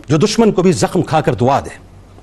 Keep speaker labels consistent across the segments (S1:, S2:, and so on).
S1: جو دشمن کو بھی زخم کھا کر دعا دے،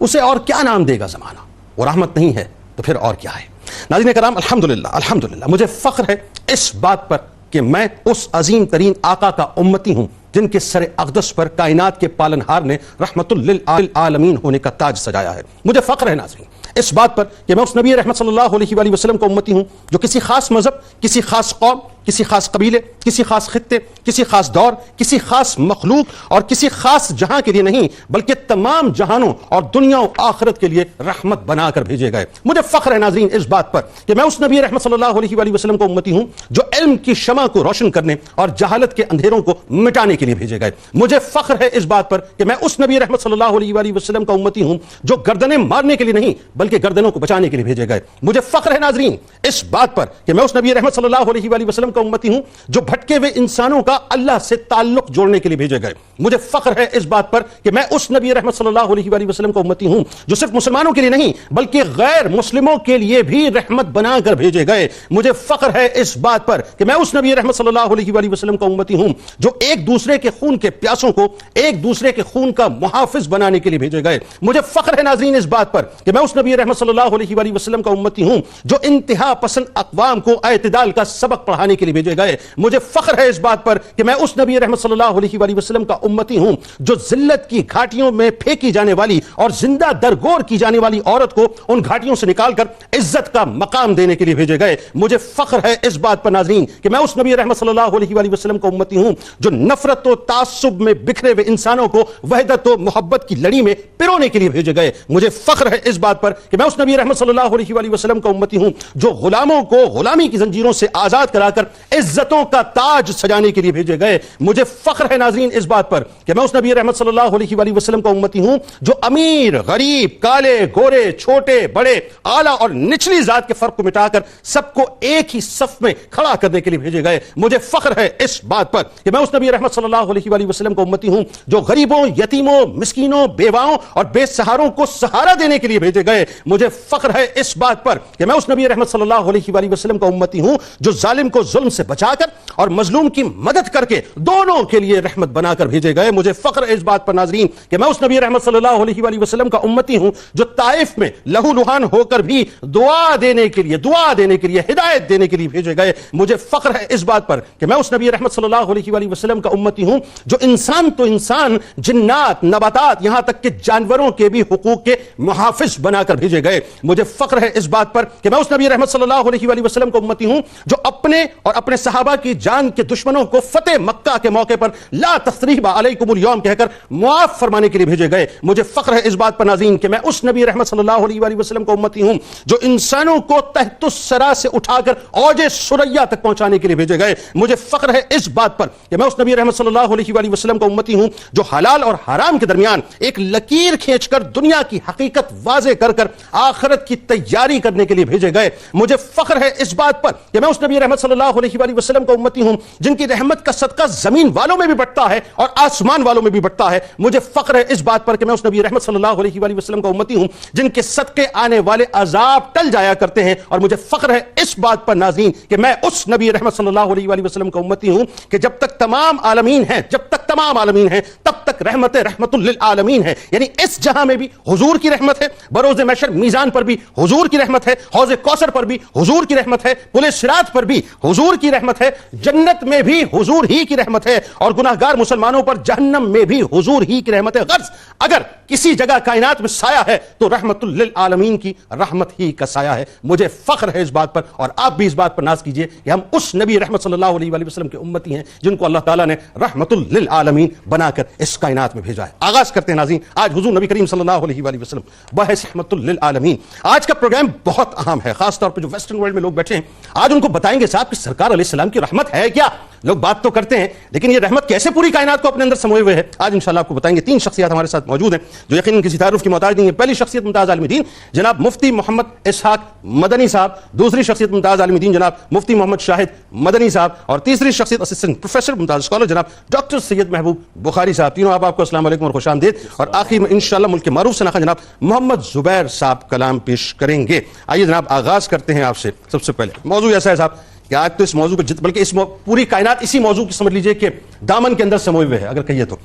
S1: اسے اور کیا نام دے گا زمانہ؟ وہ رحمت نہیں ہے تو پھر اور کیا ہے؟ ناظرین کرام، الحمدللہ مجھے فخر ہے اس بات پر کہ میں اس عظیم ترین آقا کا امتی ہوں جن کے سر اقدس پر کائنات کے پالنہار نے رحمت للعالمین ہونے کا تاج سجایا ہے۔ مجھے فخر ہے ناظرین اس بات پر کہ میں اس نبی رحمت صلی اللہ علیہ وآلہ وسلم کا امتی ہوں جو کسی خاص مذہب، کسی خاص قوم، کسی خاص قبیلے، کسی خاص خطے، کسی خاص دور، کسی خاص مخلوق اور کسی خاص جہاں کے لیے نہیں، بلکہ تمام جہانوں اور دنیا و آخرت کے لیے رحمت بنا کر بھیجے گئے۔ مجھے فخر ہے ناظرین اس بات پر کہ میں اس نبی رحمت صلی اللہ علیہ وآلہ وسلم کا امتی ہوں جو علم کی شمع کو روشن کرنے اور جہالت کے اندھیروں کو مٹانے کے لیے بھیجے گئے۔ مجھے فخر ہے اس بات پر کہ میں اس نبی رحمت صلی اللہ علیہ وآلہ وسلم کا امتی ہوں جو گردنیں مارنے کے لیے نہیں بلکہ گردنوں کو بچانے کے لیے بھیجے گئے۔ مجھے فخر ہے ناظرین اس بات پر کہ میں اس نبی رحمت صلی اللہ علیہ وآلہ وسلم کا امتی ہوں جو بھٹکے ہوئے انسانوں کا اللہ سے تعلق جوڑنے کے لیے بھیجے گئے۔ مجھے فخر ہے اس بات پر کہ میں اس نبی رحمت صلی اللہ علیہ وآلہ وسلم کا امتی ہوں جو صرف مسلمانوں کے لیے نہیں بلکہ غیر مسلموں کے لیے بھی رحمت بنا کر بھیجے گئے۔ مجھے فخر ہے اس بات پر کہ میں اس نبی رحمت صلی اللہ علیہ وآلہ وسلم کا امتی ہوں جو ایک دوسرے کے خون کے پیاسوں کو ایک دوسرے کے خون کا محافظ بنانے کے لیے بھیجے گئے۔ مجھے فخر ہے ناظرین اس بات پر کہ میں اس نبی رحمت صلی اللہ علیہ وآلہ وسلم کا امتی ہوں جو انتہا پسند اقوام کو اعتدال کا سبق پڑھانے کے لیے بھیجے گئے۔ مجھے فخر ہے اس بات پر کہ میں اس نبی رحمت صلی اللہ علیہ وآلہ وسلم کا امتی ہوں جو ذلت کی گھاٹیوں میں پھینکی جانے والی اور زندہ درگور کی جانے والی عورت کو ان گھاٹیوں سے نکال کر عزت کا مقام دینے کے لیے بھیجے گئے۔ مجھے فخر ہے اس بات پر ناظرین کہ میں اس نبی رحمت صلی اللہ علیہ وآلہ وسلم کا امتی ہوں جو نفرت و تعصب میں بکھرے ہوئے انسانوں کو وحدت و محبت کی لڑی میں پرونے کے لیے بھیجے گئے۔ مجھے فخر ہے اس بات پر کہ میں اس نبی رحمت صلی اللہ علیہ وآلہ وسلم کا امتی ہوں جو غلاموں کو غلامی کی زنجیروں سے آزاد کرا کر عزتوں کا تاج سجانے کے لیے بھیجے گئے۔ مجھے فخر ہے ناظرین اس بات پر کہ میں اس نبی رحمت صلی اللہ علیہ وآلہ وسلم کا امتی ہوں جو امیر، غریب، کالے، گورے، چھوٹے، بڑے، اعلیٰ اور نچلی ذات کے فرق کو مٹا کر سب کو ایک ہی صف میں کھڑا کرنے کے لیے بھیجے گئے۔ مجھے فخر ہے اس بات پر کہ میں اس نبی رحمت صلی اللہ علیہ وآلہ وسلم کا امتی ہوں جو غریبوں، یتیموں، مسکینوں، بیواؤں اور بے سہاروں کو سہارا دینے کے لیے بھیجے گئے۔ مجھے فخر ہے اس بات پر کہ میں اس نبی رحمت صلی اللہ علیہ وآلہ وسلم کا امتی ہوں جو ظالم کو ظلم سے بچا کر اور مظلوم کی مدد کر کے دونوں کے لیے رحمت بنا کر بھیجے گئے۔ مجھے فخر ہے اس بات پر ناظرین کہ میں اس نبی رحمت صلی اللہ علیہ وآلہ وسلم کا امتی ہوں جو طائف میں لہو لہان ہو کر بھی دعا دینے کے لیے ہدایت دینے کے لیے بھیجے گئے۔ مجھے فخر ہے اس بات پر کہ میں اس نبی رحمت صلی اللہ علیہ وآلہ وسلم کا امتی ہوں جو انسان تو انسان، جنات، نباتات، یہاں تک کہ جانوروں کے بھی حقوق کے محافظ بنا کر بھیجے گئے۔ مجھے فخر ہے اس بات پر کہ میں اس نبی رحمت صلی اللہ علیہ وآلہ وسلم کا امتی ہوں جو اپنے اور اپنے صحابہ کی جان کے دشمنوں کو فتح مکہ کے موقع پر لا تثریب علیکم اليوم کہہ کر معاف فرمانے کے لیے بھیجے گئے۔ مجھے فخر ہے اس بات پر ناظرین کہ میں اس نبی رحمت صلی اللہ علیہ وآلہ وسلم کا امتی ہوں جو انسانوں کو تحت الثری سے اٹھا کر اوج ثریا تک پہنچانے کے لیے بھیجے گئے۔ مجھے فخر ہے اس بات پر کہ میں اس نبی رحمت صلی اللہ علیہ وآلہ وسلم کا امتی ہوں جو حلال اور حرام کے درمیان ایک لکیر کھینچ کر دنیا کی حقیقت واضح کر کر آخرت کی تیاری کرنے کے لیے بھیجے گئے۔ مجھے فخر ہے اس بات پر کہ میں اس نبی رحمت صلی اللہ علیہ وآلہ وسلم کا امتی ہوں جن کی رحمت کا صدقہ زمین والوں میں بھی بٹتا ہے اور آسمان والوں میں بھی بٹتا ہے۔ مجھے فخر ہے اس بات پر کہ میں اس نبی رحمت صلی اللہ علیہ وآلہ وسلم کا امتی ہوں جن کے صدقے آنے والے عذاب ٹل جایا کرتے ہیں، اور مجھے فخر ہے اس بات پر ناظرین کہ میں اس نبی رحمت صلی اللہ علیہ وآلہ وسلم کا امتی ہوں کہ جب تک تمام عالمین ہیں تب تک رحمت للعالمین ہے، یعنی اس جہاں میں بھی حضور کی رحمت ہے، بروز محشر میزان پر بھی حضور کی رحمت ہے، حوض کوثر پر بھی حضور کی رحمت ہے، پل صراط پر بھی حضور کی رحمت ہے، جنت میں بھی حضور ہی کی رحمت ہے، اور گناہگار مسلمانوں پر جہنم میں بھی حضور ہی کی رحمت ہے۔ غرض اگر کسی جگہ کائنات میں سایہ ہے تو رحمت للعالمین کی رحمت ہی کا سایہ ہے۔ مجھے فخر ہے اس بات پر، اور آپ بھی اس بات پر ناز کیجئے کہ ہم اس نبی رحمت صلی اللہ علیہ وآلہ وسلم کے امتی ہیں جن کو اللہ تعالیٰ نے رحمت للعالمین بنا کر اس کائنات میں بھیجا ہے۔ آغاز کرتے ہیں ناظرین آج حضور نبی کریم صلی اللہ علیہ وآلہ وسلم بحث رحمت للعالمین۔ آج کا پروگرام بہت اہم ہے، خاص طور پر جو ویسٹرن ورلڈ میں لوگ بیٹھے ہیں، آج ان کو بتائیں گے صاحب کہ سرکار علیہ السلام کی رحمت ہے کیا۔ لوگ بات تو کرتے ہیں لیکن یہ رحمت کیسے پوری کائنات کو اپنے اندر سموئے ہوئے ہے، آج انشاءاللہ آپ کو بتائیں گے۔ تین شخصیات ہمارے ساتھ موجود ہیں جو یقیناً کسی تعارف کی محتاج نہیں ہے۔ پہلی شخصیت ممتاز عالم دین جناب مفتی محمد اسحاق مدنی صاحب، دوسری شخصیت ممتاز عالم دین جناب مفتی محمد شاہد مدنی صاحب، اور تیسری شخصیت اسسٹنٹ پروفیسر ممتاز اسکالر جناب ڈاکٹر سید محبوب بخاری صاحب۔ تینوں آپ کو السلام علیکم اور خوش آمدید، اور آخر میں انشاءاللہ ملک کے معروف شناخت جناب محمد زبیر صاحب کلام پیش کریں گے۔ آئیے جناب آغاز کرتے ہیں آپ سے۔ سب سے پہلے موضوع ایسا ہے صاحب کہ آج تو اس موضوع پہ بلکہ اس پوری کائنات اسی موضوع کی سمجھ لیجئے کہ دامن کے اندر سموئے ہوئے ہے، اگر کہیے تو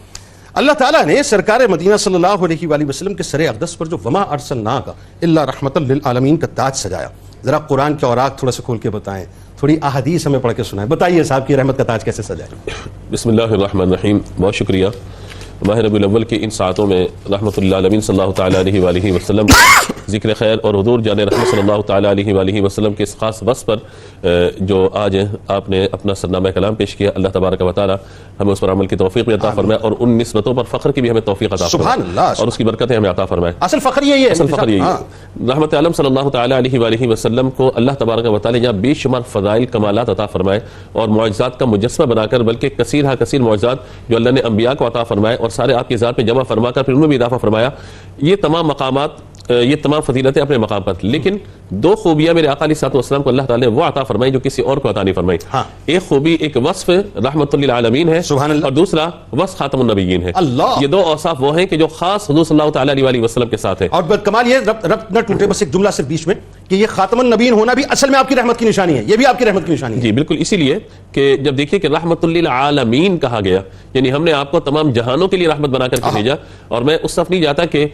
S1: اللہ تعالیٰ نے سرکار مدینہ صلی اللہ علیہ وآلہ وسلم کے سر اقدس پر جو وما ارسلناک الا رحمۃ للعالمین کا تاج سجایا، ذرا قرآن کے اوراق تھوڑا سا کھول کے بتائیں، تھوڑی احادیث ہمیں پڑھ کے سنائیں، بتائیے صاحب کی رحمت کا تاج کیسے سجائے؟
S2: بسم اللہ الرحمن الرحیم. بہت شکریہ. ماہ ربیع الاول کی ان ساعتوں میں رحمۃ اللہ عالمین صلی اللہ تعالیٰ علیہ وآلہ وسلم ذکر خیر اور حضور جان رحمت صلی اللہ تعالیٰ علیہ وآلہ وسلم کے اس خاص وصف پر جو آج آپ نے اپنا سرنامہ کلام پیش کیا، اللہ تبارک و تعالیٰ ہمیں اس پر عمل کی توفیق بھی عطا فرمائے اور ان نسبتوں پر فخر کی بھی ہمیں توفیق عطا فرمائے اور اس کی برکتیں ہمیں عطا فرمائے.
S1: اصل فخر یہی ہے،
S2: اصل فخر یہی ہے. رحمت عالم صلی اللہ تعالیٰ علیہ وآلہ وسلم کو اللہ تبارک و تعالیٰ جہاں بے شمار فضائل کمالات عطا فرمائے اور معجزات کا مجسمہ بنا کر، بلکہ کثیر معجزات جو اللہ نے انبیاء کو عطا فرمائے اور سارے آپ کی ذات پہ جمع فرما کر پھر ان میں بھی اضافہ فرمایا. یہ تمام مقامات، یہ تمام فضیلتیں اپنے مقام پر، لیکن دو خوبیاں میرے آقا علیہ الصلوۃ والسلام کو اللہ تعالیٰ نے وہ عطا فرمائی جو کسی اور کو عطا نہیں فرمائی. ایک خوبی، ایک وصف رحمت للعالمین ہے اور دوسرا وصف خاتم النبیین ہے. یہ دو اوصاف وہ ہیں کہ جو خاص حضور صلی اللہ تعالیٰ علیہ وسلم کے ساتھ ہے.
S1: اور کمال یہ ربط نہ ٹوٹے، بس ایک جملہ صرف بیچ میں کہ یہ خاتم النبیین ہونا بھی اصل میں آپ کی رحمت کی نشانی ہے، یہ بھی آپ کی رحمت کی نشانی ہے.
S2: جی بالکل، اسی لیے کہ جب دیکھیے کہ رحمت للعالمین کہا گیا، یعنی ہم نے آپ کو تمام جہانوں کے لیے رحمت بنا کر کے بھیجا. اور میں اس صف نہیں جاتا کہ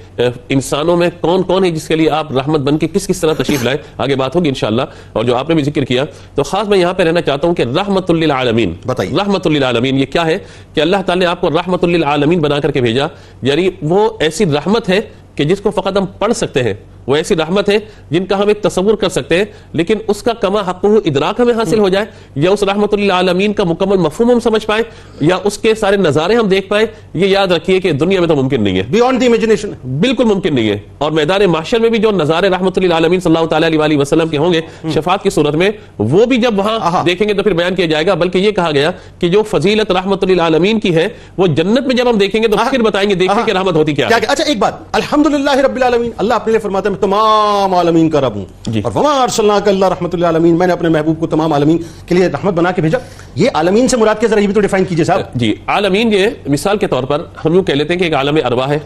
S2: انسانوں میں کون کون ہے جس کے لیے آپ رحمت بن کے کس طرح تشریف لائے، آگے بات ہوگی انشاءاللہ. اور جو آپ نے بھی ذکر کیا، تو خاص میں یہاں پہ رہنا چاہتا ہوں کہ رحمت للعالمین.
S1: بتائیے
S2: رحمت للعالمین یہ کیا ہے کہ اللہ تعالیٰ نے آپ کو رحمت للعالمین بنا کر کے بھیجا. یعنی وہ ایسی رحمت ہے کہ جس کو فقط ہم پڑھ سکتے ہیں، وہ ایسی رحمت ہے جن کا ہم ایک تصور کر سکتے ہیں، لیکن اس کا کما حقہ ادراک ہمیں حاصل ہو جائے، یا اس رحمت للعالمین کا مکمل مفہوم ہم سمجھ پائیں، یا اس کے سارے نظارے ہم دیکھ پائیں، یہ یاد رکھیے کہ دنیا میں تو ممکن نہیں ہے،
S1: بیونڈ دی امیجنیشن،
S2: بالکل ممکن نہیں ہے. اور میدان محشر میں بھی جو نظارے رحمت للعالمین صلی اللہ تعالیٰ علیہ وسلم کے ہوں گے شفاعت کی صورت میں، وہ بھی جب وہاں دیکھیں گے تو پھر بیان کیا جائے گا. بلکہ یہ کہا گیا کہ جو فضیلت رحمت للعالمین کی ہے وہ جنت میں جب ہم دیکھیں گے تو پھر بتائیں گے، دیکھیں کہ رحمت ہوتی کیا ہے.
S1: اچھا ایک بات، الحمدللہ رب العالمین، اللہ اپنے لیے فرماتا ہے میں تمام عالمین کا رب ہوں، اور وما ارسلناک الا رحمۃ للعالمین، میں نے اپنے محبوب کو تمام عالمین کے لیے رحمت بنا کے بھیجا. یہ عالمین سے مراد کیا، ذرا یہ بھی تو ڈیفائن کیجئے صاحب.
S2: جی عالمین، یہ مثال کے طور پر ہم یوں کہہ لیتے ہیں کہ ایک عالم ارواح ہے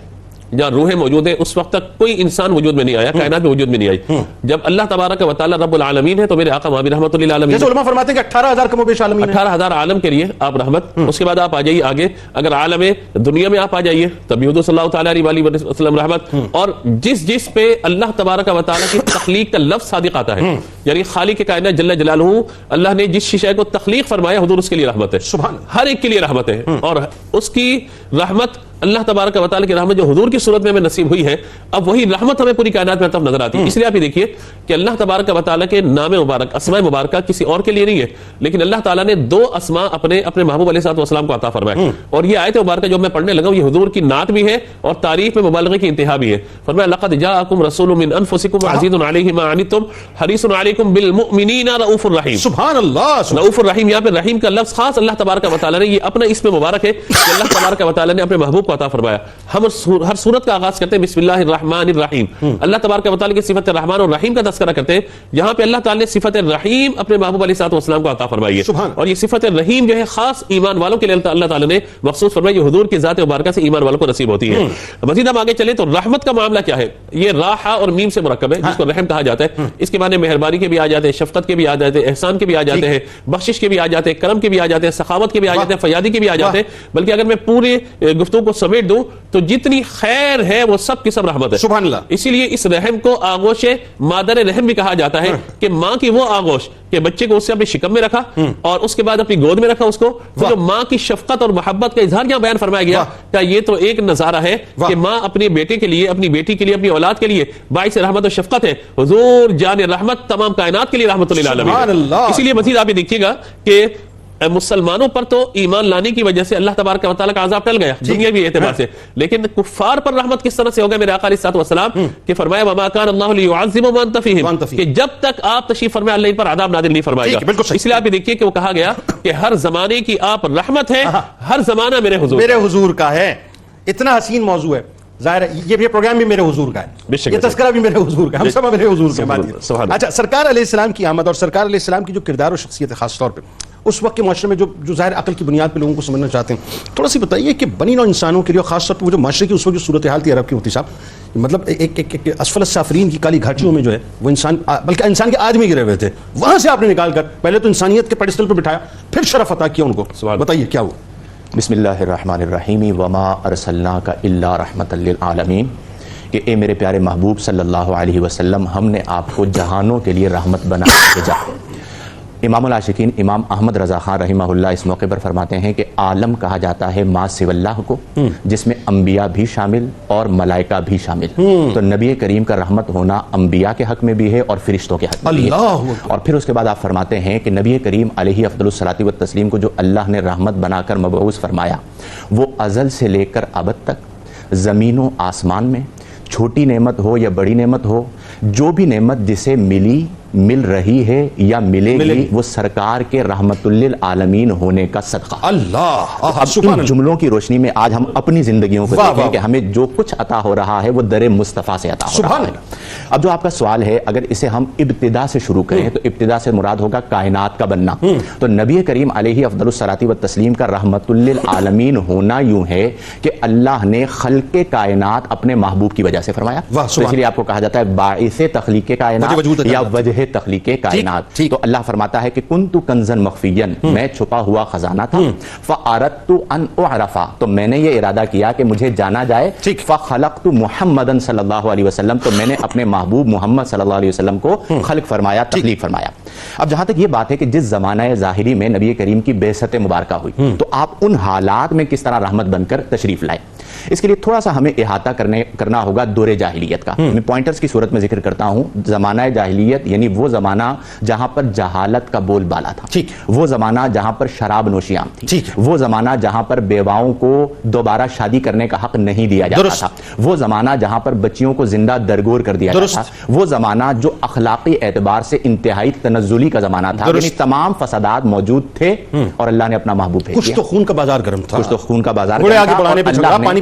S2: جہاں روحیں موجود ہیں. اس وقت تک کوئی انسان وجود میں نہیں آیا، کائنات میں وجود میں نہیں آئی. جب اللہ تبارک و تعالیٰ رب العالمین ہے تو میرے آقا مابی رحمت للعالمین،
S1: جیسے علماء فرماتے ہیں کہ 18,000 کم و بیش عالمین ہیں،
S2: 18,000 عالم کے لیے آپ رحمت. اس کے بعد آپ آ جائیے آگے، اگر عالم دنیا میں آپ آ جائیے تب حضور صلی اللہ تعالیٰ علیہ وسلم رحمت. اور جس پہ اللہ تبارک و تعالیٰ کی تخلیق کا لفظ صادق آتا ہے، یعنی خالق کائنات جل جلالہ اللہ نے جس شے کو تخلیق فرمایا حضور اس کے لیے رحمت ہے، سبحان اللہ، ہر ایک کے لیے رحمت ہے. اور اس کی رحمت اللہ تبارک و تعالیٰ کی رحمت جو حضور کی صورت میں ہمیں نصیب ہوئی ہے، اب وہی رحمت ہمیں پوری کائنات میں تب نظر آتی ہے. اس لیے آپ یہ دیکھیے کہ اللہ تبارک و تعالیٰ کے نام مبارک، اسماء مبارکہ کسی اور کے لیے نہیں ہے، لیکن اللہ تعالیٰ نے دو اسماء اپنے محبوب علیہ الصلوۃ والسلام کو عطا فرمائے. اور یہ آیت مبارکہ جو میں پڑھنے لگا ہوں، یہ حضور کی نعت بھی ہے اور تعریف میں مبالغے کی انتہا بھی ہے. فرمایا لقد جاءکم رسول من انفسکم عزیز علیہ ما عنتم حریص علیکم بالمؤمنین رؤوف الرحیم.
S1: سبحان اللہ،
S2: رؤوف الرحیم، یہاں پہ رحیم کا لفظ خاص اللہ تبارک و تعالیٰ نے، یہ اپنا اسم مبارک ہے کہ اللہ تبارک و تعالیٰ نے اپنے محبوب کو عطا فرمایا. ہم ہر سورت کا آغاز کرتے ہیں بسم اللہ الرحمن الرحیم، اللہ تبارک و تعالیٰ کی صفت رحمان اور رحیم کا تذکرہ کرتے ہیں. یہاں پہ اللہ تعالیٰ نے صفت رحیم اپنے محبوب علیہ الصلوۃ والسلام کو عطا فرمائی ہے. اور یہ صفت رحیم جو ہے خاص ایمان والوں کے لیے اللہ تعالیٰ نے مخصوص فرمائی، جو حضور کی ذات مبارکہ سے ایمان والوں کو نصیب ہوتی ہے. مزید ہم آگے چلیں تو رحمت کا معاملہ کیا ہے. یہ راہ اور میم سے مرکب ہے، جس کو رحم کہا جاتا ہے. اس کے معنی مہربانی کے بھی آ جاتے ہیں، شفقت کے بھی آ جاتے ہیں، احسان کے بھی آ جاتے ہیں، بخشش کے بھی آ جاتے ہیں، کرم کے بھی آ جاتے ہیں، سخاوت کے بھی آ جاتے ہیں، فیاضی کے بھی آ جاتے ہیں. بلکہ اگر میں پورے گفتگو کو سمیٹ دوں تو جتنی خیر ہے وہ سب کی سب رحمت ہے. سبحان اللہ. اسی لیے اس رحم کو آغوش مادر رحم بھی کہا جاتا ہے کہ ماں کی وہ آغوش کہ بچے کو اس سے اپنے شکم میں رکھا اور اس کے بعد اپنی گود میں رکھا اس کو، جو ماں کی شفقت اور محبت کا اظہار یہاں بیان فرمایا گیا. کیا یہ تو ایک نظارہ ہے کہ ماں اپنے بیٹے کے لیے، اپنی بیٹی کے لیے، اپنی اولاد کے لیے باعث رحمت و شفقت ہے. حضور جان رحمت تمام کائنات کے لیے رحمت للعالمین. اسی لیے مزید آپ یہ دیکھیے گا کہ مسلمانوں پر تو ایمان لانے کی وجہ سے اللہ تبارک و تعالیٰ کا عذاب ٹل گیا دنیاوی اعتبار سے، لیکن کفار پر رحمت کس طرح سے ہوگا میرے آقا علیہ الصلوۃ والسلام کہ فرمایا وما کان اللہ لیعذبهم وانت فیہم، کہ جب تک آپ تشریف فرمائے اللہ ان پر عذاب نازل نہیں فرمائے گا. اس لیے آپ یہ دیکھیے کہ وہ کہا گیا کہ ہر زمانے کی آپ رحمت ہے، ہر زمانہ میرے
S1: حضور کا ہے. اتنا حسین موضوع ہے، ظاہر ہے یہ پروگرام بھی میرے حضور کا ہے، یہ تذکرہ بھی میرے حضور کا ہے، ہم سب میرے حضور کے بعد. اچھا، سرکار علیہ السلام کی آمد اور سرکار علیہ السلام کی جو کردار اور شخصیت ہے خاص طور پہ اس وقت کے معاشرے میں جو ظاہر عقل کی بنیاد پہ لوگوں کو سمجھنا چاہتے ہیں، تھوڑا سی بتائیے کہ بنی نوع انسانوں کے لیے خاص طور پہ وہ جو معاشرے کی اس وقت جو صورتحال تھی عرب کی مفتی صاحب، مطلب ایک اسفل السافلین کی کالی گھاٹیوں میں جو ہے وہ انسان، بلکہ انسان کے آدمی گرے ہوئے تھے، وہاں سے آپ نے نکال کر پہلے تو انسانیت کے پیڈسٹل پہ بٹھایا، پھر شرف عطا کیا ان کو. بتائیے کیا ہوا.
S3: بسم اللہ الرحمن الرحیم وما ارسلناک الا رحمۃ للعالمین، کہ اے میرے پیارے محبوب صلی اللہ علیہ وسلم، ہم نے آپ کو جہانوں کے لیے رحمت بنا کے بھیجا۔ امام العاشقین امام احمد رضا خان رحمہ اللہ اس موقع پر فرماتے ہیں کہ عالم کہا جاتا ہے ما سوی اللہ کو، جس میں انبیاء بھی شامل اور ملائکہ بھی شامل۔ تو نبی کریم کا رحمت ہونا انبیاء کے حق میں بھی ہے اور فرشتوں کے حق میں بھی ہے۔ اور پھر اس کے بعد آپ فرماتے ہیں کہ نبی کریم علیہ افضل الصلاۃ والتسلیم کو جو اللہ نے رحمت بنا کر مبعوث فرمایا، وہ ازل سے لے کر ابد تک زمین و آسمان میں چھوٹی نعمت ہو یا بڑی نعمت ہو، جو بھی نعمت جسے ملی، مل رہی ہے یا ملے گی، وہ سرکار کے رحمت للعالمین ہونے کا صدقہ۔
S1: اللہ،
S3: اب ان جملوں کی روشنی میں آج ہم اپنی زندگیوں کو دیکھیں کہ ہمیں جو کچھ عطا ہو رہا ہے وہ در مصطفیٰ سے عطا ہو رہا ہے۔ اب جو آپ کا سوال ہے، اگر اسے ہم ابتدا سے شروع کریں تو ابتدا سے مراد ہوگا کائنات کا بننا۔ تو نبی کریم علیہ افضل الصلاۃ والتسلیم کا رحمت للعالمین ہونا یوں ہے کہ اللہ نے خلق کائنات اپنے محبوب کی وجہ سے فرمایا، تو اس لیے آپ کو کہا جاتا ہے باعث تخلیق کائنات یا وجہ تخلیق کائنات۔ تو اللہ فرماتا ہے کہ کنت کنزا مخفیا، میں چھپا ہوا خزانہ تھا، فاردت ان اعرف، تو میں نے یہ ارادہ کیا کہ مجھے جانا جائے، فخلقت محمدا صلی اللہ علیہ وسلم، تو میں نے اپنے محبوب محمد صلی اللہ علیہ وسلم کو خلق فرمایا، تخلیق فرمایا۔ اب جہاں تک یہ بات ہے کہ جس زمانہ ظاہری میں نبی کریم کی بعثت مبارکہ ہوئی، تو آپ ان حالات میں کس طرح رحمت بن کر تشریف لائے، اس کے لیے تھوڑا سا ہمیں احاطہ کرنا ہوگا دور جاہلیت کا۔ میں پوائنٹرز کی صورت میں ذکر کرتا ہوں۔ زمانہ جاہلیت یعنی وہ زمانہ جہاں پر جہالت کا بول بالا تھا، وہ زمانہ جہاں پر شراب نوشی عام تھی، وہ زمانہ جہاں پر بیواؤں کو دوبارہ شادی کرنے کا حق نہیں دیا جاتا تھا، وہ زمانہ جہاں پر بچیوں کو زندہ درگور کر دیا جاتا تھا، وہ زمانہ جو اخلاقی اعتبار سے انتہائی تنزلی کا زمانہ تھا، یعنی تمام فسادات موجود تھے اور اللہ نے اپنا محبوب بھیج دیا۔
S1: کچھ تو خون کا بازار گرم تھا،
S3: کچھ تو خون کا بازار گرم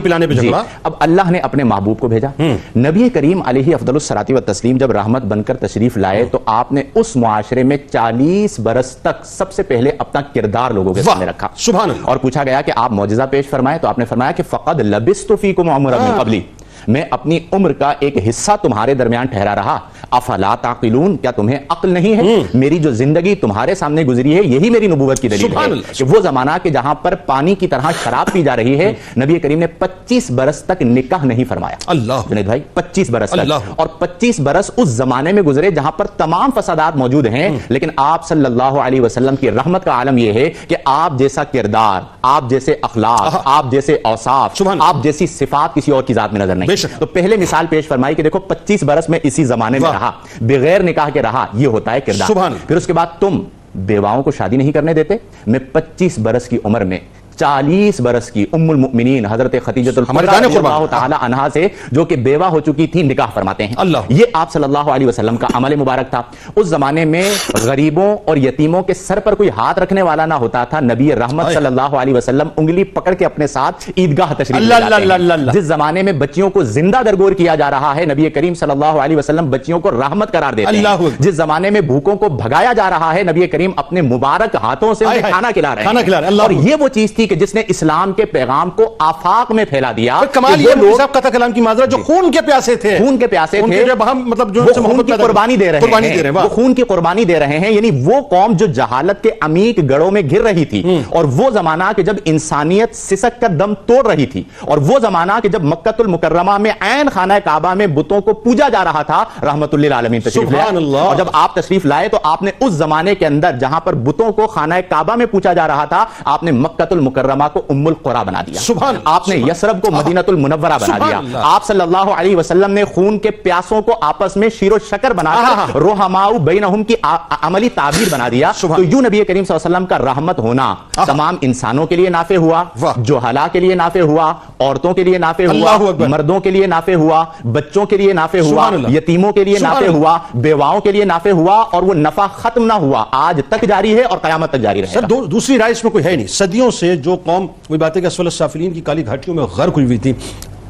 S3: تھا، اب اللہ نے اپنے محبوب کو بھیجا۔ نبی کریم علیہ افضل الصلاۃ والتسلیم جب رحمت بن کر تشریف لائے تو آپ نے اس معاشرے میں 40 برس تک سب سے پہلے اپنا کردار لوگوں کے سامنے رکھا،
S1: سبحان اللہ،
S3: اور پوچھا گیا کہ آپ معجزہ پیش فرمائیں، تو آپ نے فرمایا کہ فقد لبثت فیکم عمرا من قبلی، میں اپنی عمر کا ایک حصہ تمہارے درمیان ٹھہرا رہا، افلا تعقلون، کیا تمہیں عقل نہیں ہے؟ میری جو زندگی تمہارے سامنے گزری ہے یہی میری نبوت کی دلیل ہے کہ وہ زمانہ کہ جہاں پر پانی کی طرح شراب پی جا رہی ہے، نبی کریم نے 25 برس تک نکاح نہیں فرمایا۔ اللہ جنید بھائی، 25 برس تک، اور 25 برس اس زمانے میں گزرے جہاں پر تمام فسادات موجود ہیں، لیکن آپ صلی اللہ علیہ وسلم کی رحمت کا عالم یہ ہے کہ آپ جیسا کردار، آپ جیسے اخلاق، آپ جیسے اوصاف، آپ جیسی صفات کسی اور کی ذات میں نظر نہیں۔ تو پہلے مثال پیش فرمائی کہ دیکھو 25 برس میں اسی زمانے میں رہا، بغیر نکاح کے رہا، یہ ہوتا ہے کردار۔ پھر اس کے بعد تم بیواؤں کو شادی نہیں کرنے دیتے، میں 25 برس کی عمر میں 40 برس کی ام المؤمنین حضرت خدیجہ رضی اللہ تعالی عنہا سے جو کہ بیوہ ہو چکی تھی نکاح فرماتے ہیں۔ یہ آپ صلی اللہ علیہ وسلم کا عمل مبارک تھا۔ اس زمانے میں غریبوں اور یتیموں کے سر پر کوئی ہاتھ رکھنے والا نہ ہوتا تھا، نبی رحمت صلی اللہ علیہ وسلم انگلی پکڑ کے اپنے ساتھ عیدگاہ تشریف لے جاتے ہیں۔ جس زمانے میں بچیوں کو زندہ درگور کیا جا رہا ہے، نبی کریم صلی اللہ علیہ وسلم بچیوں کو رحمت قرار دیتے ہیں۔ جس زمانے میں بھوکوں کو بھگایا جا رہا ہے، نبی کریم اپنے مبارک ہاتھوں سے انہیں کھانا کھلا رہے ہیں۔ اور یہ وہ چیز تھی کہ جس نے اسلام کے پیغام کو آفاق میں پھیلا دیا۔
S1: کمال یہ مفتی صاحب قطع کلام کی معذرت، جو خون کے پیاسے تھے،
S3: خون کے پیاسے تھے،
S1: مطلب جو
S3: خون کی قربانی دے رہے ہیں، وہ خون کی قربانی دے رہے ہیں، یعنی وہ قوم جو جہالت کے عمیق گڑھوں میں گر رہی تھی، اور وہ زمانہ کہ جب انسانیت سسک کر دم توڑ رہی تھی، اور وہ زمانہ کہ جب مکہ المکرمہ میں عین خانہ کعبہ میں بتوں کو پوجا جا رہا تھا، رحمت للعالمین تشریف لائے۔ اور جب آپ تشریف لائے تو آپ نے اس زمانے کے اندر جہاں پر بتوں کو خانہ کعبہ میں پوجا جا رہا تھا، آپ نے مکہ المکرمہ کو ام القری بنا دیا، آپ نے یثرب کو مدینہ المنورہ بنا دیا، آپ صلی اللہ علیہ وسلم نے خون کے پیاسوں کو آپس میں شیر و شکر بنا کر رحماء بینہم کی عملی تعبیر بنا دیا۔ تو یوں نبی کریم صلی اللہ علیہ وسلم کا رحمت ہونا تمام انسانوں کے لیے نافع ہوا، جہلاء کے لیے نافع ہوا، عورتوں کے لیے نافع ہوا، مردوں کے لیے نافع ہوا، بچوں کے لیے نافع ہوا، یتیموں کے لیے نافع ہوا، بیواؤں کے لیے نافع ہوا، اور وہ نفع ختم نہ ہوا، آج تک جاری ہے اور قیامت تک جاری رہے گا۔
S1: سر دوسری رائے اس میں کوئی ہے نہیں، صدیوں سے جو قوم وہی بات ہے کہ اسفل السافلین کی کالی گھاٹیوں میں غرق ہوئی ہوئی تھی،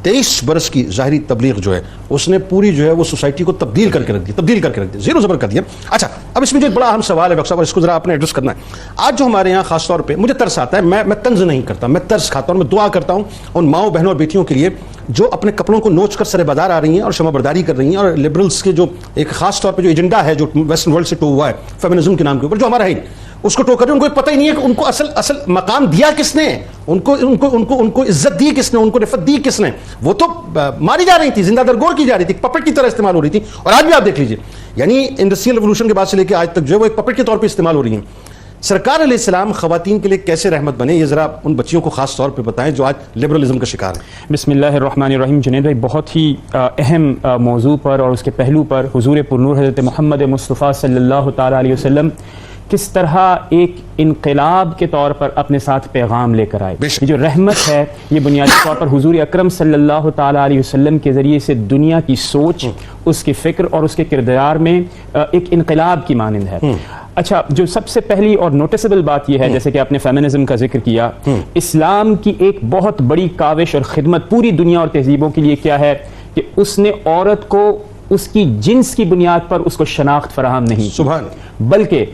S1: 23 برس کی ظاہری تبلیغ جو ہے اس نے پوری جو ہے وہ سوسائٹی کو تبدیل کر کے رکھ دیا، زیرو زبر کر دیا۔ اچھا، اب اس میں جو ایک بڑا اہم سوال ہے ڈاکٹر صاحب، اس کو ذرا آپ نے ایڈریس کرنا ہے۔ آج جو ہمارے یہاں خاص طور پہ مجھے ترس آتا ہے، میں طنز نہیں کرتا، میں ترس کھاتا ہوں، میں دعا کرتا ہوں ان ماؤں بہنوں اور بیٹیوں کے لیے جو اپنے کپڑوں کو نوچ کر سر بازار آ رہی ہیں اور شمع برداری کر رہی ہیں، اور لبرلز کے جو ایک خاص طور پہ جو ایجنڈا ہے جو ویسٹرن ورلڈ سے ٹو ہوا ہے فیمنزم کے نام کے اوپر، جو ہمارا ہے اس کو ٹوک کر رہی ہیں. ان کو پتہ ہی نہیں ہے کہ ان کو اصل مقام دیا کس نے, ان کو عزت دی کس نے, ان کو رفت دی کس نے. وہ تو ماری جا رہی تھی, زندہ درگور کی جا رہی تھی, پپٹ کی طرح استعمال ہو رہی تھی. اور آج بھی آپ دیکھ لیجئے, یعنی انڈسٹریل ریولوشن کے بعد سے لے کے آج تک جو ہے وہ ایک پپٹ کے طور پہ استعمال ہو رہی ہیں. سرکار علیہ السلام خواتین کے لیے کیسے رحمت بنے, یہ ذرا ان بچیوں کو خاص طور پہ بتائیں جو آج لبرلزم کا شکار ہیں.
S4: بسم اللہ الرحمن الرحیم. جنید بھائی, بہت ہی اہم موضوع پر اور اس کے پہلو پر حضور پرنور حضرت محمد مصطفیٰ صلی اللہ تعالیٰ علیہ وسلم کس طرح ایک انقلاب کے طور پر اپنے ساتھ پیغام لے کر آئے. یہ جو رحمت ہے یہ بنیادی طور پر حضور اکرم صلی اللہ تعالیٰ علیہ وسلم کے ذریعے سے دنیا کی سوچ, اس کی فکر اور اس کے کردار میں ایک انقلاب کی مانند ہے. اچھا, جو سب سے پہلی اور نوٹسبل بات یہ ہے, جیسے کہ آپ نے فیمنزم کا ذکر کیا, اسلام کی ایک بہت بڑی کاوش اور خدمت پوری دنیا اور تہذیبوں کے لیے کیا ہے کہ اس نے عورت کو اس کی جنس کی بنیاد پر اس کو شناخت فراہم نہیں کی, بلکہ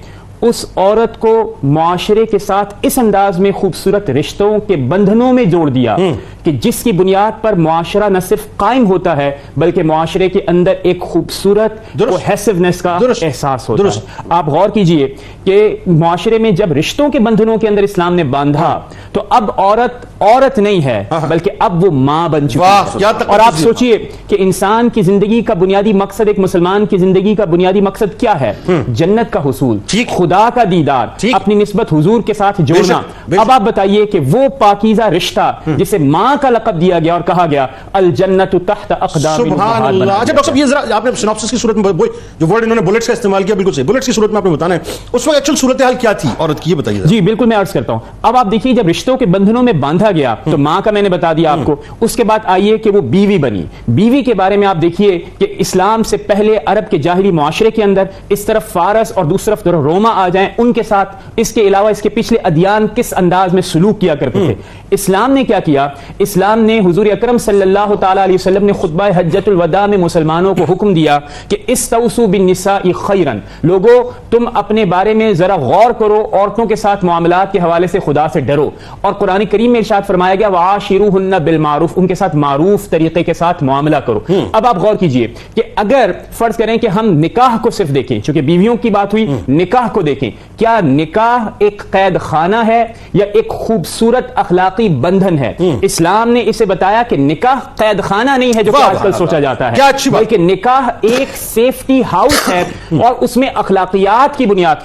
S4: اس عورت کو معاشرے کے ساتھ اس انداز میں خوبصورت رشتوں کے بندھنوں میں جوڑ دیا کہ جس کی بنیاد پر معاشرہ نہ صرف قائم ہوتا ہے بلکہ معاشرے کے اندر ایک خوبصورت کوہیسونیس کا احساس ہوتا ہے. آپ غور کیجئے کہ معاشرے میں جب رشتوں کے بندھنوں کے اندر اسلام نے باندھا تو اب عورت نہیں ہے بلکہ اب وہ ماں بن چکی ہے. اور آپ سوچئے کہ انسان کی زندگی کا بنیادی مقصد, ایک مسلمان کی زندگی کا بنیادی مقصد کیا ہے؟ جنت کا حصول, خدا کا دیدار, اپنی نسبت حضور کے ساتھ جوڑنا. اب آپ بتائیے کہ وہ پاکیزہ رشتہ جسے ماں کا لقب دیا گیا اور کہا گیا الجنت تحت اقدام.
S1: سبحان اللہ. اچھا ڈاکٹر صاحب, یہ ذرا آپ نے سیناپسس کی صورت میں جو ورڈ انہوں نے بلٹس کا استعمال کیا, بالکل صحیح, بلٹس کی صورت میں آپ نے بتانا ہے اس وقت ایکچوئل صورتحال کیا تھی عورت کی, یہ بتائیے.
S4: جی بالکل, میں عرض کرتا ہوں. اب آپ دیکھیے, جب رشتوں کے بندھنوں میں باندھا گیا تو ماں کا میں نے بتا دیا آپ کو, اس کے بعد آئیے کہ وہ بیوی بنی. بیوی کے بارے میں آپ دیکھیے کہ اسلام سے پہلے عرب کے جاہلی معاشرے کے اندر اس طرف فارس اور دوسری طرف روما آ جائیں, ان کے ساتھ اس کے علاوہ اس کے پچھلے ادیان کس انداز میں سلوک کیا کرتے تھے. اسلام نے کیا کیا؟ اسلام نے, حضور اکرم صلی اللہ تعالیٰ علیہ وسلم نے خطبہ حجۃ الوداع میں مسلمانوں کو حکم دیا کہ استوصوا بالنساء خیرا, لوگوں تم اپنے بارے میں ذرا غور کرو, عورتوں کے ساتھ معاملات کے حوالے سے خدا سے ڈرو. اور قرآن کریم میں ارشاد فرمایا گیا وعاشروہن بالمعروف, ان کے ساتھ معروف طریقے کے ساتھ معاملہ کرو. اب آپ غور کیجئے کہ اگر فرض کریں کہ ہم نکاح کو صرف دیکھیں, چونکہ بیویوں کی بات ہوئی, نکاح کو دیکھیں, کیا نکاح ایک قید خانہ ہے یا ایک خوبصورت اخلاقی بندھن ہے؟ اسلام نے اسے بتایا کہ نکاح قید خانہ نہیں ہے جو کہ آج کل سوچا جاتا ہے, بلکہ نکاح ایک سیفٹی ہاؤس ہے, اور اس میں اخلاقیات کی بنیاد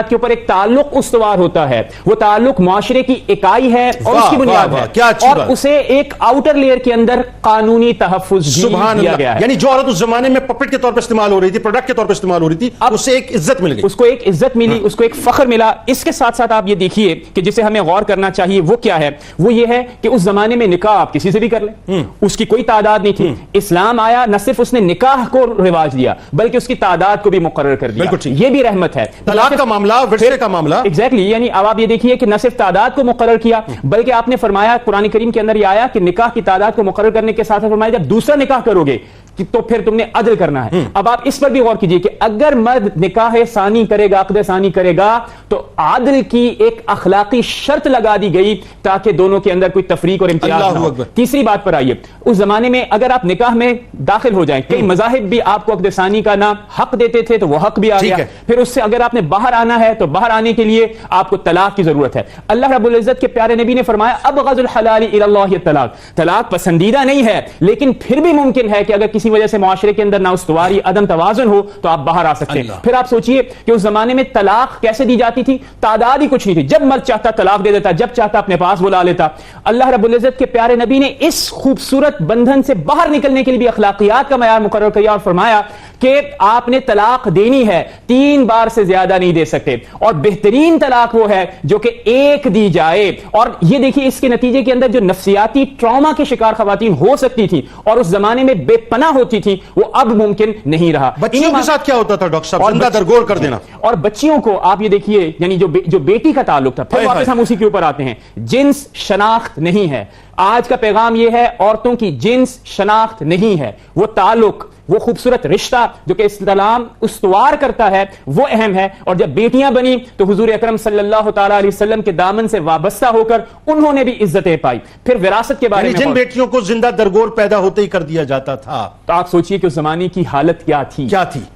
S4: کے اوپر ایک تعلق استوار ہوتا ہے. وہ تعلق معاشرے کی اکائی ہے اور اس کی بنیاد ہے, اور اسے ایک آؤٹر لیئر کے اندر قانونی تحفظ بھی دیا گیا ہے.
S1: یعنی جو عورت اس زمانے میں پپٹ کے طور پر استعمال ہو رہی تھی, پروڈکٹ کے طور پر استعمال ہو رہی تھی, اب اسے ایک عزت مل گئی,
S4: اس کو ایک عزت ملی, اس کو ایک فخر ملا. اس کے ساتھ ساتھ آپ یہ دیکھیے کہ جسے ہمیں غور کرنا چاہیے وہ کیا ہے, وہ یہ ہے کہ اس زمانے میں نکاح آپ کسی سے بھی کر لیں, اس کی کوئی تعداد نہیں تھی. اسلام آیا, نہ صرف اس نے نکاح کو رواج دیا بلکہ اس کی تعداد کو بھی مقرر کر دیا. یہ بھی رحمت ہے.
S1: طلاق کا معاملہ, ورثے کا معاملہ,
S4: ایگزیکٹلی, یعنی اب آپ یہ دیکھیے کہ نہ صرف تعداد کو مقرر کیا بلکہ آپ نے فرمایا, قرآن کریم کے اندر یہ آیا کہ نکاح کی تعداد کو مقرر کرنے کے ساتھ فرمایا جب دوسرا نکاح کرو گے تو پھر تم نے عدل کرنا ہے. اب آپ اس پر بھی غور کیجئے کہ اگر مرد نکاح ثانی کرے گا, عقد ثانی کرے گا, تو عدل کی ایک اخلاقی شرط لگا دی گئی تاکہ دونوں کے اندر کوئی تفریق اور امتیاز نہ ہو. تیسری بات پر آئیے, اس زمانے میں اگر آپ نکاح میں داخل ہو جائیں, کئی مذاہب بھی آپ کو عقد ثانی کا نام حق دیتے تھے, تو وہ حق بھی آ گیا. پھر اس سے اگر آپ نے باہر آنا ہے تو باہر آنے کے لیے آپ کو طلاق کی ضرورت ہے. اللہ رب العزت کے پیارے نبی نے فرمایا ابغض الحلال الی اللہ الطلاق, طلاق پسندیدہ نہیں ہے لیکن پھر بھی ممکن ہے کہ اگر کسی وجہ سے معاشرے کے اندر نہ استواری, عدم توازن ہو تو آپ باہر آ سکتے ہیں. پھر آپ سوچئے کہ اس زمانے میں طلاق کیسے دی جاتی تھی, تعداد ہی کچھ نہیں تھی, جب مرد چاہتا طلاق دے دیتا, جب چاہتا اپنے پاس بلا لیتا. اللہ رب العزت کے پیارے نبی نے اس خوبصورت بندھن سے باہر نکلنے کے لیے بھی اخلاقیات کا معیار مقرر کیا اور فرمایا کہ آپ نے طلاق دینی ہے 3 بار سے زیادہ نہیں دے سکتے, اور بہترین طلاق وہ ہے جو کہ ایک دی جائے. اور یہ دیکھیے اس کے نتیجے کے اندر جو نفسیاتی ٹراما کے شکار خواتین ہو سکتی تھی اور اس زمانے میں بے پناہ ہوتی تھی, وہ اب ممکن نہیں رہا.
S1: بچیوں کے ساتھ کیا ہوتا تھا ڈاکٹر صاحب, زندہ درگور کر دینا.
S4: اور بچیوں کو آپ یہ دیکھیے, یعنی جو بیٹی کا تعلق تھا, پھر واپس ہم اسی کے اوپر آتے ہیں, جنس شناخت نہیں ہے. آج کا پیغام یہ ہے, عورتوں کی جنس شناخت نہیں ہے, وہ تعلق, وہ خوبصورت رشتہ جو کہ اسلام استوار کرتا ہے وہ اہم ہے. اور جب بیٹیاں بنی تو حضور اکرم صلی اللہ تعالی علیہ وسلم کے دامن سے وابستہ ہو کر انہوں نے بھی عزتیں پائی. پھر وراثت کے بارے میں
S1: جن بیٹیوں کو زندہ درگور پیدا ہوتے ہی کر دیا جاتا تھا,
S4: تو آپ سوچئے کہ اس زمانے کی حالت کیا تھی,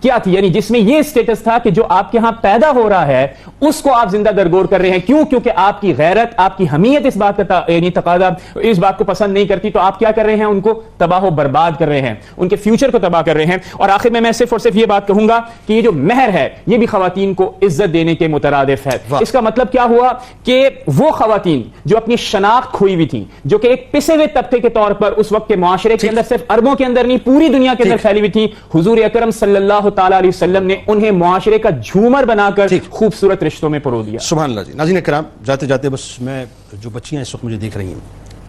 S1: کیا تھی
S4: یعنی جس میں یہ اسٹیٹس تھا کہ جو آپ کے ہاں پیدا ہو رہا ہے اس کو آپ زندہ درگور کر رہے ہیں. کیوں؟ کیونکہ آپ کی غیرت, آپ کی حمیت اس بات کا یعنی تقاضا اس بات کو پسند نہیں کرتی, تو آپ کیا کر رہے ہیں؟ ان کو تباہ و برباد کر رہے ہیں, ان کے فیوچر کو تباہ کر رہے ہیں. اور آخر میں صرف اور صرف یہ بات کہوں گا کہ یہ جو مہر ہے یہ بھی خواتین کو عزت دینے کے مترادف ہے. اس کا مطلب کیا ہوا کہ وہ خواتین جو اپنی شناخت کھوئی ہوئی تھی, جو کہ ایک پسے ہوئے طبقے کے طور پر اس وقت کے معاشرے کے اندر صرف عربوں کے اندر نہیں پوری دنیا کے اندر پھیلی ہوئی تھی, حضور اکرم صلی اللہ تعالی علیہ وسلم نے انہیں معاشرے کا جھومر بنا کر خوبصورت رشتوں میں پرو دیا.
S1: سبحان اللہ. جی ناظرین کرام, جاتے جاتے بس میں جو بچیاں اس وقت مجھے دیکھ رہی ہیں,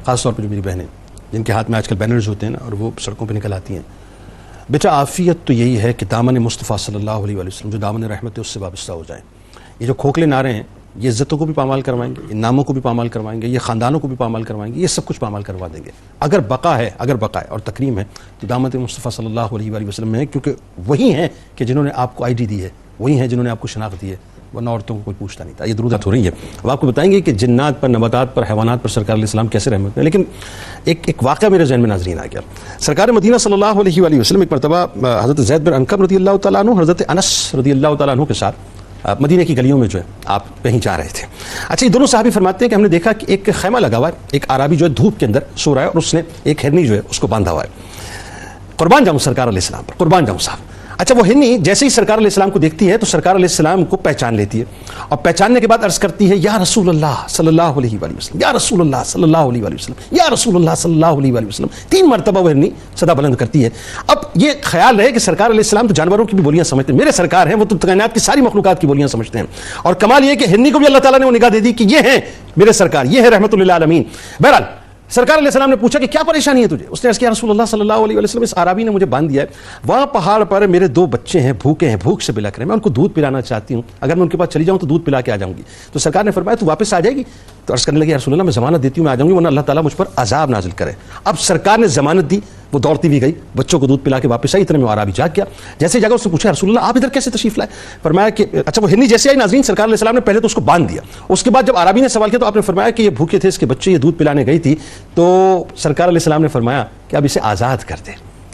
S1: خاص طور پہ جو میری بہنیں جن کے ہاتھ میں آج کل بینرز ہوتے ہیں نا اور وہ سڑکوں پہ نکل آتی ہیں, بیٹا عافیت تو یہی ہے کہ دامن مصطفیٰ صلی اللہ علیہ وسلم جو دامن رحمت ہے اس سے وابستہ ہو جائیں. یہ جو کھوکھلے نعرے ہیں یہ عزتوں کو بھی پامال کروائیں گے, یہ ناموں کو بھی پامال کروائیں گے, یہ خاندانوں کو بھی پامال کروائیں گے, یہ سب کچھ پامال کروا دیں گے. اگر بقا ہے اور تکریم ہے تو دامن مصطفیٰ صلی اللہ علیہ وسلم میں ہے, کیونکہ وہی ہیں کہ جنہوں نے آپ کو آئی ڈی دی ہے, وہی ہیں جنہوں نے آپ کو شناخت دی ہے, ورنہ عورتوں کو کوئی پوچھتا نہیں تھا. یہ درود ہو رہی ہے. اب آپ کو بتائیں گے کہ جنات پر, نباتات پر, حیوانات پر سرکار علیہ السلام کیسے رحمت ہے. لیکن ایک واقعہ میرے ذہن میں ناظرین آ گیا. سرکار مدینہ صلی اللہ علیہ وسلم ایک مرتبہ حضرت زید بن ارقم رضی اللہ تعالیٰ عنہ, حضرت انس رضی اللہ تعالیٰ عنہ کے ساتھ مدینہ کی گلیوں میں جو ہے آپ کہیں جا رہے تھے. اچھا, یہ دونوں صحابی فرماتے ہیں کہ ہم نے دیکھا کہ ایک خیمہ لگا ہوا ہے, ایک عربی جو ہے دھوپ کے اندر سو رہا ہے اور اس نے ایک ہرنی جو ہے اس کو باندھا ہوا ہے. قربان جاؤں سرکار علیہ السلام پر, قربان جاؤں صاحب. اچھا, وہ ہرنی جیسے ہی سرکار علیہ السلام کو دیکھتی ہے تو سرکار علیہ السلام کو پہچان لیتی ہے اور پہچاننے کے بعد عرض کرتی ہے یا رسول اللہ صلی اللہ علیہ وآلہ وسلم, یا رسول اللہ صلی اللہ علیہ وآلہ وسلم, یا رسول اللہ صلی اللہ علیہ وآلہ وسلم. 3 مرتبہ وہ ہرنی صدا بلند کرتی ہے. اب یہ خیال رہے کہ سرکار علیہ السلام تو جانوروں کی بھی بولیاں سمجھتے ہیں, میرے سرکار ہیں وہ تو کائنات کی ساری مخلوقات کی بولیاں سمجھتے ہیں. اور کمال یہ کہ ہرنی کو بھی اللہ تعالیٰ نے وہ نگاہ دے دی کہ یہ ہیں میرے سرکار, یہ ہے رحمت للعالمین. بہرحال سرکار علیہ السلام نے پوچھا کہ کیا پریشانی ہے تجھے. اس نے عرض کیا رسول اللہ صلی اللہ علیہ وسلم, اس عربی نے مجھے باندھ دیا ہے, وہاں پہاڑ پر میرے 2 بچے ہیں, بھوکے ہیں, بھوک سے بلک رہے ہیں, میں ان کو دودھ پلانا چاہتی ہوں, اگر میں ان کے پاس چلی جاؤں تو دودھ پلا کے آ جاؤں گی. تو سرکار نے فرمایا تو واپس آ جائے گی. تو عرض کرنے لگے رسول اللہ میں ضمانت دیتی ہوں میں آ جاؤں گی, ورنہ اللہ تعالیٰ مجھ پر عذاب نازل کرے. اب سرکار نے ضمانت دی, وہ دوڑتی بھی گئی, بچوں کو دودھ پلا کے واپس آئی. اتنے میں عربی جاگ گیا. جیسے جگہ اس سے پوچھا رسول اللہ آپ ادھر کیسے تشریف لائے. فرمایا کہ اچھا وہ ہرنی جیسے آئی ناظرین, سرکار علیہ السلام نے پہلے تو اس کو باندھ دیا. اس کے بعد جب عربی نے سوال کیا تو آپ نے فرمایا کہ یہ بھوکے تھے, اس کے بچے یہ دودھ پلانے گئی تھی. تو سرکار علیہ السلام نے فرمایا کہ اب اسے آزاد کر دے.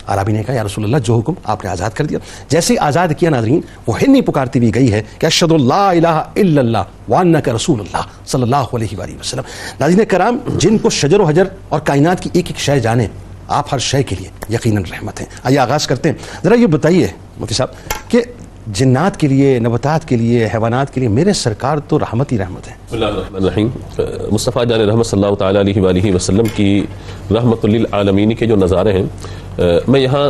S1: عربی نے کہا یا رسول اللہ جو حکم آپ نے آزاد کر دیا. جیسے ہی آزاد کیا ناظرین, وہ ہرنی پکارتی بھی گئی ہے کہ اشہد لا الہ الا اللہ وانک رسول اللہ صلی اللہ علیہ وآلہ وسلم. ناظرین کرام, جن کو شجر و حجر اور کائنات کی ایک ایک شے جانے, آپ ہر شے کے لیے یقیناً رحمت ہیں. آئیے آغاز کرتے ہیں. ذرا یہ بتائیے مفتی صاحب کہ جنات کے لیے, نباتات کے لیے, حیوانات کے لیے میرے سرکار تو رحمت ہی رحمت ہے.
S2: بسم اللہ الرحمن الرحیم. مصطفیٰ جان رحمت صلی اللہ تعالیٰ علیہ وآلہ وسلم کی رحمت للعالمین کے جو نظارے ہیں, میں یہاں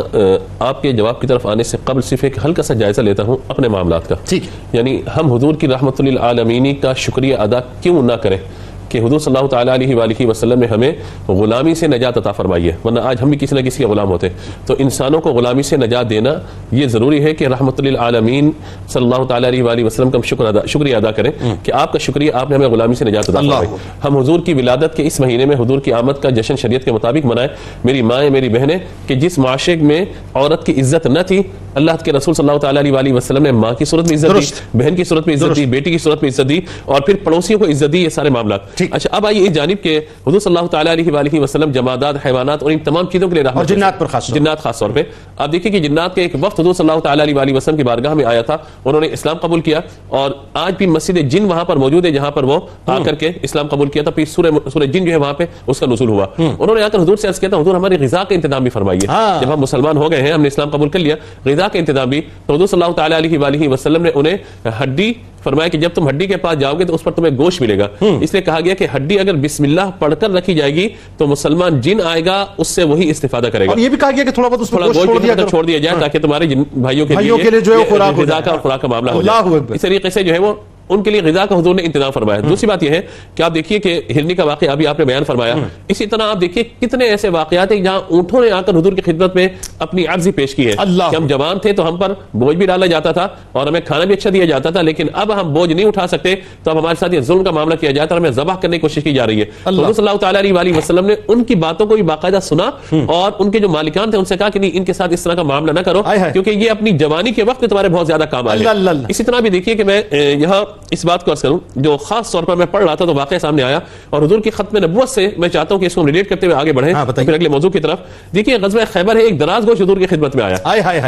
S2: آپ کے جواب کی طرف آنے سے قبل صرف ایک ہلکا سا جائزہ لیتا ہوں اپنے معاملات کا.
S1: ٹھیک.
S2: یعنی ہم حضور کی رحمت للعالمین کا شکریہ ادا کیوں نہ کریں کہ حضور صلی اللہ تعالیٰ علیہ وآلہ وسلم نے ہمیں غلامی سے نجات عطا فرمائی ہے, ورنہ آج ہم بھی کسی نہ کسی کے غلام ہوتے. تو انسانوں کو غلامی سے نجات دینا یہ ضروری ہے کہ رحمت للعالمین صلی اللہ تعالیٰ علیہ وآلہ وسلم کا ہم شکریہ ادا کریں کہ آپ کا شکریہ, آپ نے ہمیں غلامی سے نجات عطا فرمائی. ہم حضور کی ولادت کے اس مہینے میں حضور کی آمد کا جشن شریعت کے مطابق منائیں. میری مائیں, میری بہنیں, کہ جس معاشرے میں عورت کی عزت نہ تھی, اللہ کے رسول صلی اللہ تعالیٰ علیہ وآلہ وسلم نے ماں کی صورت میں عزت دی, بہن کی صورت میں عزت دی, بیٹی کی صورت میں عزت دی, اور پھر پڑوسیوں کو عزت دی. یہ سارے معاملات. اچھا, اب آئیے اس جانب کہ حضور صلی اللہ تعالیٰ علیہ وآلہ وسلم جمادات, حیوانات اور ان تمام چیزوں کے لیے رحمت, اور
S1: جنات پر خاص
S2: جنات خاص طور پہ آپ دیکھیں کہ جنات کے ایک وقت حضور صلی اللہ تعالیٰ علیہ وآلہ وسلم کی بارگاہ میں آیا تھا, انہوں نے اسلام قبول کیا, اور آج بھی مسجد جن وہاں پر موجود ہے جہاں پر وہ آ کر کے اسلام قبول کیا تھا. پھر سورہ جن جو ہے وہاں پہ اس کا نزول ہوا. انہوں نے آ کر حضور سے عرض کیا تھا حضور ہماری غذا کا انتظام بھی فرمائیے. جب ہم مسلمان ہو گئے ہیں, ہم نے اسلام قبول کر لیا, غذا کا انتظام بھی. تو حضور صلی اللہ تعالیٰ علیہ وآلہ وسلم نے انہیں ہڈی فرمایا کہ جب تم ہڈی کے پاس جاؤ گے تو اس پر تمہیں گوشت ملے گا. اس لیے کہا گیا کہ ہڈی اگر بسم اللہ پڑھ کر رکھی جائے گی تو مسلمان جن آئے گا اس سے وہی استفادہ کرے گا.
S1: اور یہ بھی کہا گیا کہ تھوڑا بہت اس پر گوشت
S2: چھوڑ دیا جائے تاکہ تمہارے بھائیوں کے لیے
S1: جو ہے خوراک
S2: غذا کا اور خوراک کا معاملہ ہو جائے. اس طریقے سے جو ہے وہ ان کے لیے غذا کا حضور نے انتظام فرمایا. دوسری بات یہ ہے کہ آپ دیکھیے کہ ہرنی کا واقعہ ابھی آپ نے بیان فرمایا, اسی طرح آپ دیکھیے کتنے ایسے واقعات ہیں جہاں اونٹوں نے آ کر حضور کی خدمت میں اپنی عرضی پیش کی ہے کہ ہم جوان تھے تو ہم پر بوجھ بھی ڈالا جاتا تھا اور ہمیں کھانا بھی اچھا دیا جاتا تھا, لیکن اب ہم بوجھ نہیں اٹھا سکتے تو اب ہمارے ساتھ یہ ظلم کا معاملہ کیا جاتا ہے اور ہمیں ذبح کرنے کی کوشش کی جا رہی ہے. حضور صلی اللہ تعالیٰ علیہ وسلم نے ان کی باتوں کو بھی باقاعدہ سنا اور ان کے جو مالکان تھے ان سے کہا کہ نہیں, ان کے ساتھ اس طرح کا معاملہ نہ کرو کیونکہ یہ اپنی جوانی کے وقت تمہارے بہت زیادہ کام آئے. اسی طرح بھی دیکھیے کہ میں یہاں اس بات کو عرض کروں جو خاص طور پر میں پڑھ رہا تھا تو واقعہ سامنے آیا اور حضور کی ختم نبوت سے میں چاہتا ہوں کہ اس کو ریلیٹ کرتے ہوئے آگے بڑھیں پھر اگلے موضوع کی طرف. دیکھیے غزوہ خیبر ہے, ایک دراز گوش حضور کی خدمت میں آیا,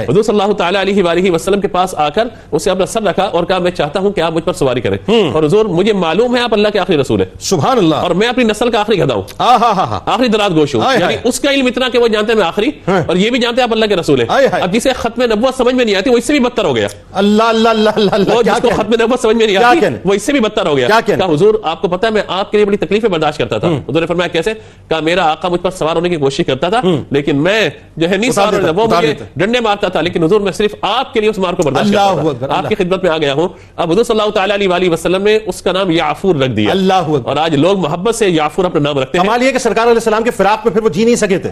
S2: حضور صلی اللہ تعالیٰ علیہ وسلم کے پاس آ کر اسے اپنا سر رکھا اور کہا میں چاہتا ہوں کہ آپ مجھ پر سواری کریں, اور حضور مجھے معلوم ہے آپ اللہ کے آخری رسول ہیں,
S1: سبحان اللہ,
S2: اور میں اپنی نسل کا آخری گدھا ہوں, آخری دراز گوش ہوں, یعنی اس کا علم اتنا کہ وہ جانتے ہیں میں آخری اور یہ بھی جانتے ہیں آپ اللہ کے رسول ہیں. اب جسے ختم نبوت سمجھ میں نہیں آتی وہ اس سے بھی بدتر ہو گیا. اللہ اللہ اللہ, وہ جس کو ختم نبوت سمجھ میں نہیں آتی وہ اس سے بھی بدتر ہو گیا. کہا حضور آپ کو پتا ہے میں آپ کے لیے بڑی تکلیفیں برداشت کرتا تھا. حضور نے فرمایا کیسے؟ کہا میرا آقا مجھ پر سوار ہونے کی کوشش کرتا تھا لیکن میں جو ہے نہیں سوار ہوتا, وہ مجھے ڈنڈے مارتا تھا, لیکن حضور میں صرف آپ کے لیے اس مار کو برداشت کرتا تھا, آپ کی خدمت میں آ گیا ہوں. اب حضور صلی اللہ تعالیٰ علیہ وسلم نے اس کا نام یعفور رکھ دیا, اور آج لوگ محبت سے یعفور اپنا نام رکھتے ہیں.
S1: کمال یہ کہ سرکار علیہ السلام کے فراق میں پھر وہ جی نہیں سکے تھے,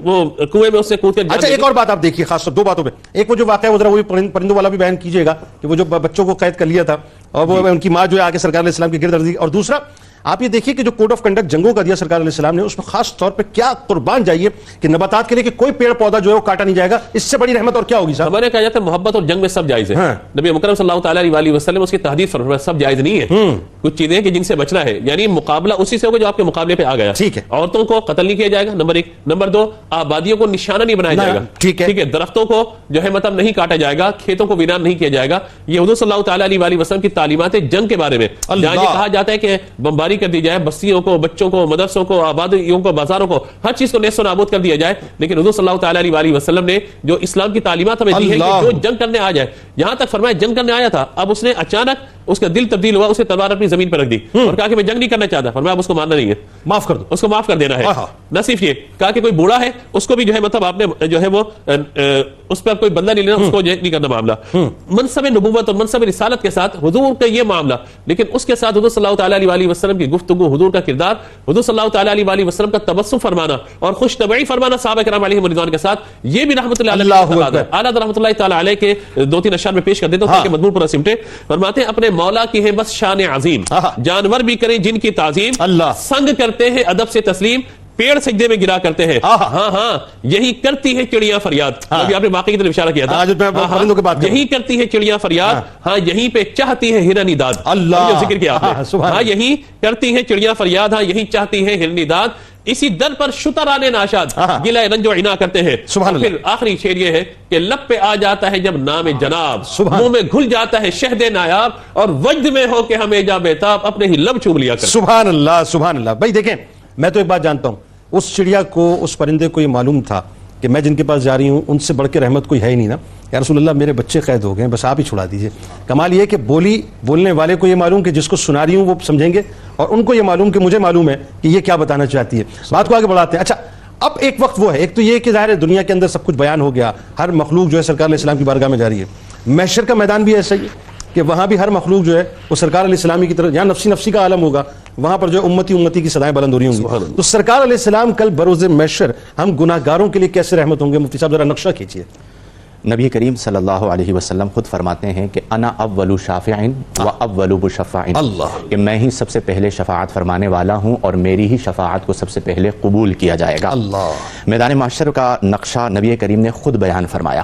S2: وہ کنویں میں اس سے کود کر.
S1: اچھا ایک اور بات آپ دیکھیے خاص طور دو باتوں پہ, ایک وہ جو واقعہ ادھر وہ پرندوں والا بھی بیان کیجیے گا کہ وہ جو بچوں کو قید کر لیا تھا اور وہ ان کی ماں جو ہے آگے سرکار علیہ السلام کی گرد دی, اور دوسرا آپ یہ دیکھیے کہ جو کوڈ آف کنڈکٹ جنگوں کا دیا سرکار علیہ السلام نے اس میں خاص طور پہ کیا قربان جائیے کہ نباتات کے لیے کہ کوئی پیڑ پودا جو ہے وہ کاٹا نہیں جائے گا, اس سے بڑی رحمت اور کیا ہوگی صاحب.
S2: ہمارے کہا جاتا ہے محبت اور جنگ میں سب جائز ہے. نبی مکرم صلی اللہ تعالیٰ علیہ وسلم اس کی تحدید فرمایا سب جائز نہیں ہے, کچھ چیزیں کہ جن سے بچنا ہے, یعنی مقابلہ اسی سے ہوگا جو آپ کے مقابلے پہ آ گیا. ٹھیک ہے, عورتوں کو قتل نہیں کیا جائے گا نمبر 1, نمبر 2 آبادیوں کو نشانہ نہیں بنایا جائے گا. ٹھیک ہے, درختوں کو جو ہے مطلب نہیں کاٹا جائے گا, کھیتوں کو ویران نہیں کیا جائے گا. یہ حضور صلی اللہ تعالیٰ علیہ وسلم کی تعلیمات جنگ کے بارے میں, جہاں یہ کہا جاتا ہے کہ بمباری کر دی جائے, بستیوں کو, بچوں کو, مدرسوں کو, آبادیوں کو, بازاروں کو, ہر چیز کو نیست و نابود کر دیا جائے, لیکن حضور صلی اللہ تعالیٰ علیہ وسلم نے جو اسلام کی تعلیمات ہمیں دی ہے کہ جو جنگ کرنے آ جائے, یہاں تک فرمایا جنگ کرنے آیا تھا, اب اس نے اچانک اس کا دل تبدیل ہوا, اسے تلوار اپنی زمین پر رکھ دی اور کہا کہ میں جنگ نہیں کرنا چاہتا. فرمایا اب اس کو مارنا نہیں ہے, معاف کر دو, اس کو معاف کر دینا ہے. نہ صرف یہ کہا کہ کوئی بوڑھا ہے اس کو بھی جو ہے مطلب آپ نے جو ہے وہ اس پر کوئی بدلہ نہیں لینا, اس کو نہیں کرنا معاملہ. منصب نبوت اور منصب رسالت کے ساتھ حضور کا یہ معاملہ, لیکن اس کے ساتھ حضور صلی اللہ تعالیٰ علیہ وسلم کی گفتگو, حضور کا کردار, حضور صلی اللہ تعالیٰ علیہ وسلم کا تبسم فرمانا اور خوش طبعی فرمانا صحابہ کرام علیہم رضوان کے ساتھ, یہ بھی رحمت اللہ علیہ اعلیٰ رحمت اللہ تعالیٰ علیہ کے 2-3 اشعار میں پیش کر دیتا ہوں تاکہ مضمون پورا سمٹے. فرماتے ہیں اپنے مولا کی ہے بس شان عظیم, جانور بھی کریں جن کی تعظیم, سنگ کرتے ہیں ادب سے تسلیم, پیڑ سجدے میں گرا کرتے ہیں, ہاں یہی کرتی ہے چڑیاں فریاد. ابھی آپ نے واقعی کی طرف اشارہ کیا تھا, یہی کرتی ہے چڑیاں فریاد, ہاں یہیں پہ چاہتی ہے ہرنی داد. اللہ ذکر کیا آپ نے, ہاں یہی کرتی ہے چڑیاں فریاد, ہاں یہی چاہتی ہے ہرنی داد, اسی در پر شترانے ناشاد گلہ رنج و عنا کرتے ہیں. پھر آخری شعر یہ ہے کہ لب پہ آ جاتا ہے جب نام جناب, منہ میں گھل جاتا ہے شہد نایاب, اور وجد میں ہو کہ ہمیں جا بیتاب اپنے ہی لب چوم لیا کر.
S1: سبحان اللہ سبحان اللہ. بھائی دیکھیں میں تو ایک بات جانتا ہوں, اس چڑیا کو, اس پرندے کو یہ معلوم تھا کہ میں جن کے پاس جا رہی ہوں ان سے بڑھ کے رحمت کوئی ہے ہی نہیں نا, یا رسول اللہ میرے بچے قید ہو گئے بس آپ ہی چھڑا دیجئے. کمال یہ کہ بولنے والے کو یہ معلوم کہ جس کو سنا رہی ہوں وہ سمجھیں گے, اور ان کو یہ معلوم کہ مجھے معلوم ہے کہ یہ کیا بتانا چاہتی ہے. بات کو آگے بڑھاتے ہیں. اچھا اب ایک وقت وہ ہے, ایک تو یہ کہ ظاہر ہے دنیا کے اندر سب کچھ بیان ہو گیا, ہر مخلوق جو ہے سرکار علیہ السلام کی بارگاہ میں جا رہی ہے. محشر کا میدان بھی ایسا ہی ہے کہ وہاں بھی ہر مخلوق جو ہے وہ سرکار علیہ السلام کی طرف, جہاں نفسی نفسی کا عالم ہوگا وہاں پر جو امتی امتی کی صدائیں بلند ہو رہی ہوں گی. تو سرکار علیہ السلام کل بروز محشر ہم گناہگاروں کے لیے کیسے رحمت ہوں گے؟ مفتی صاحب ذرا نقشہ کھینچیے.
S3: نبی کریم صلی اللہ علیہ وسلم خود فرماتے ہیں کہ انا اول شافع و اول مشفع, کہ میں ہی سب سے پہلے شفاعت فرمانے والا ہوں اور میری ہی شفاعت کو سب سے پہلے قبول کیا جائے گا. میدان محشر کا نقشہ نبی کریم نے خود بیان فرمایا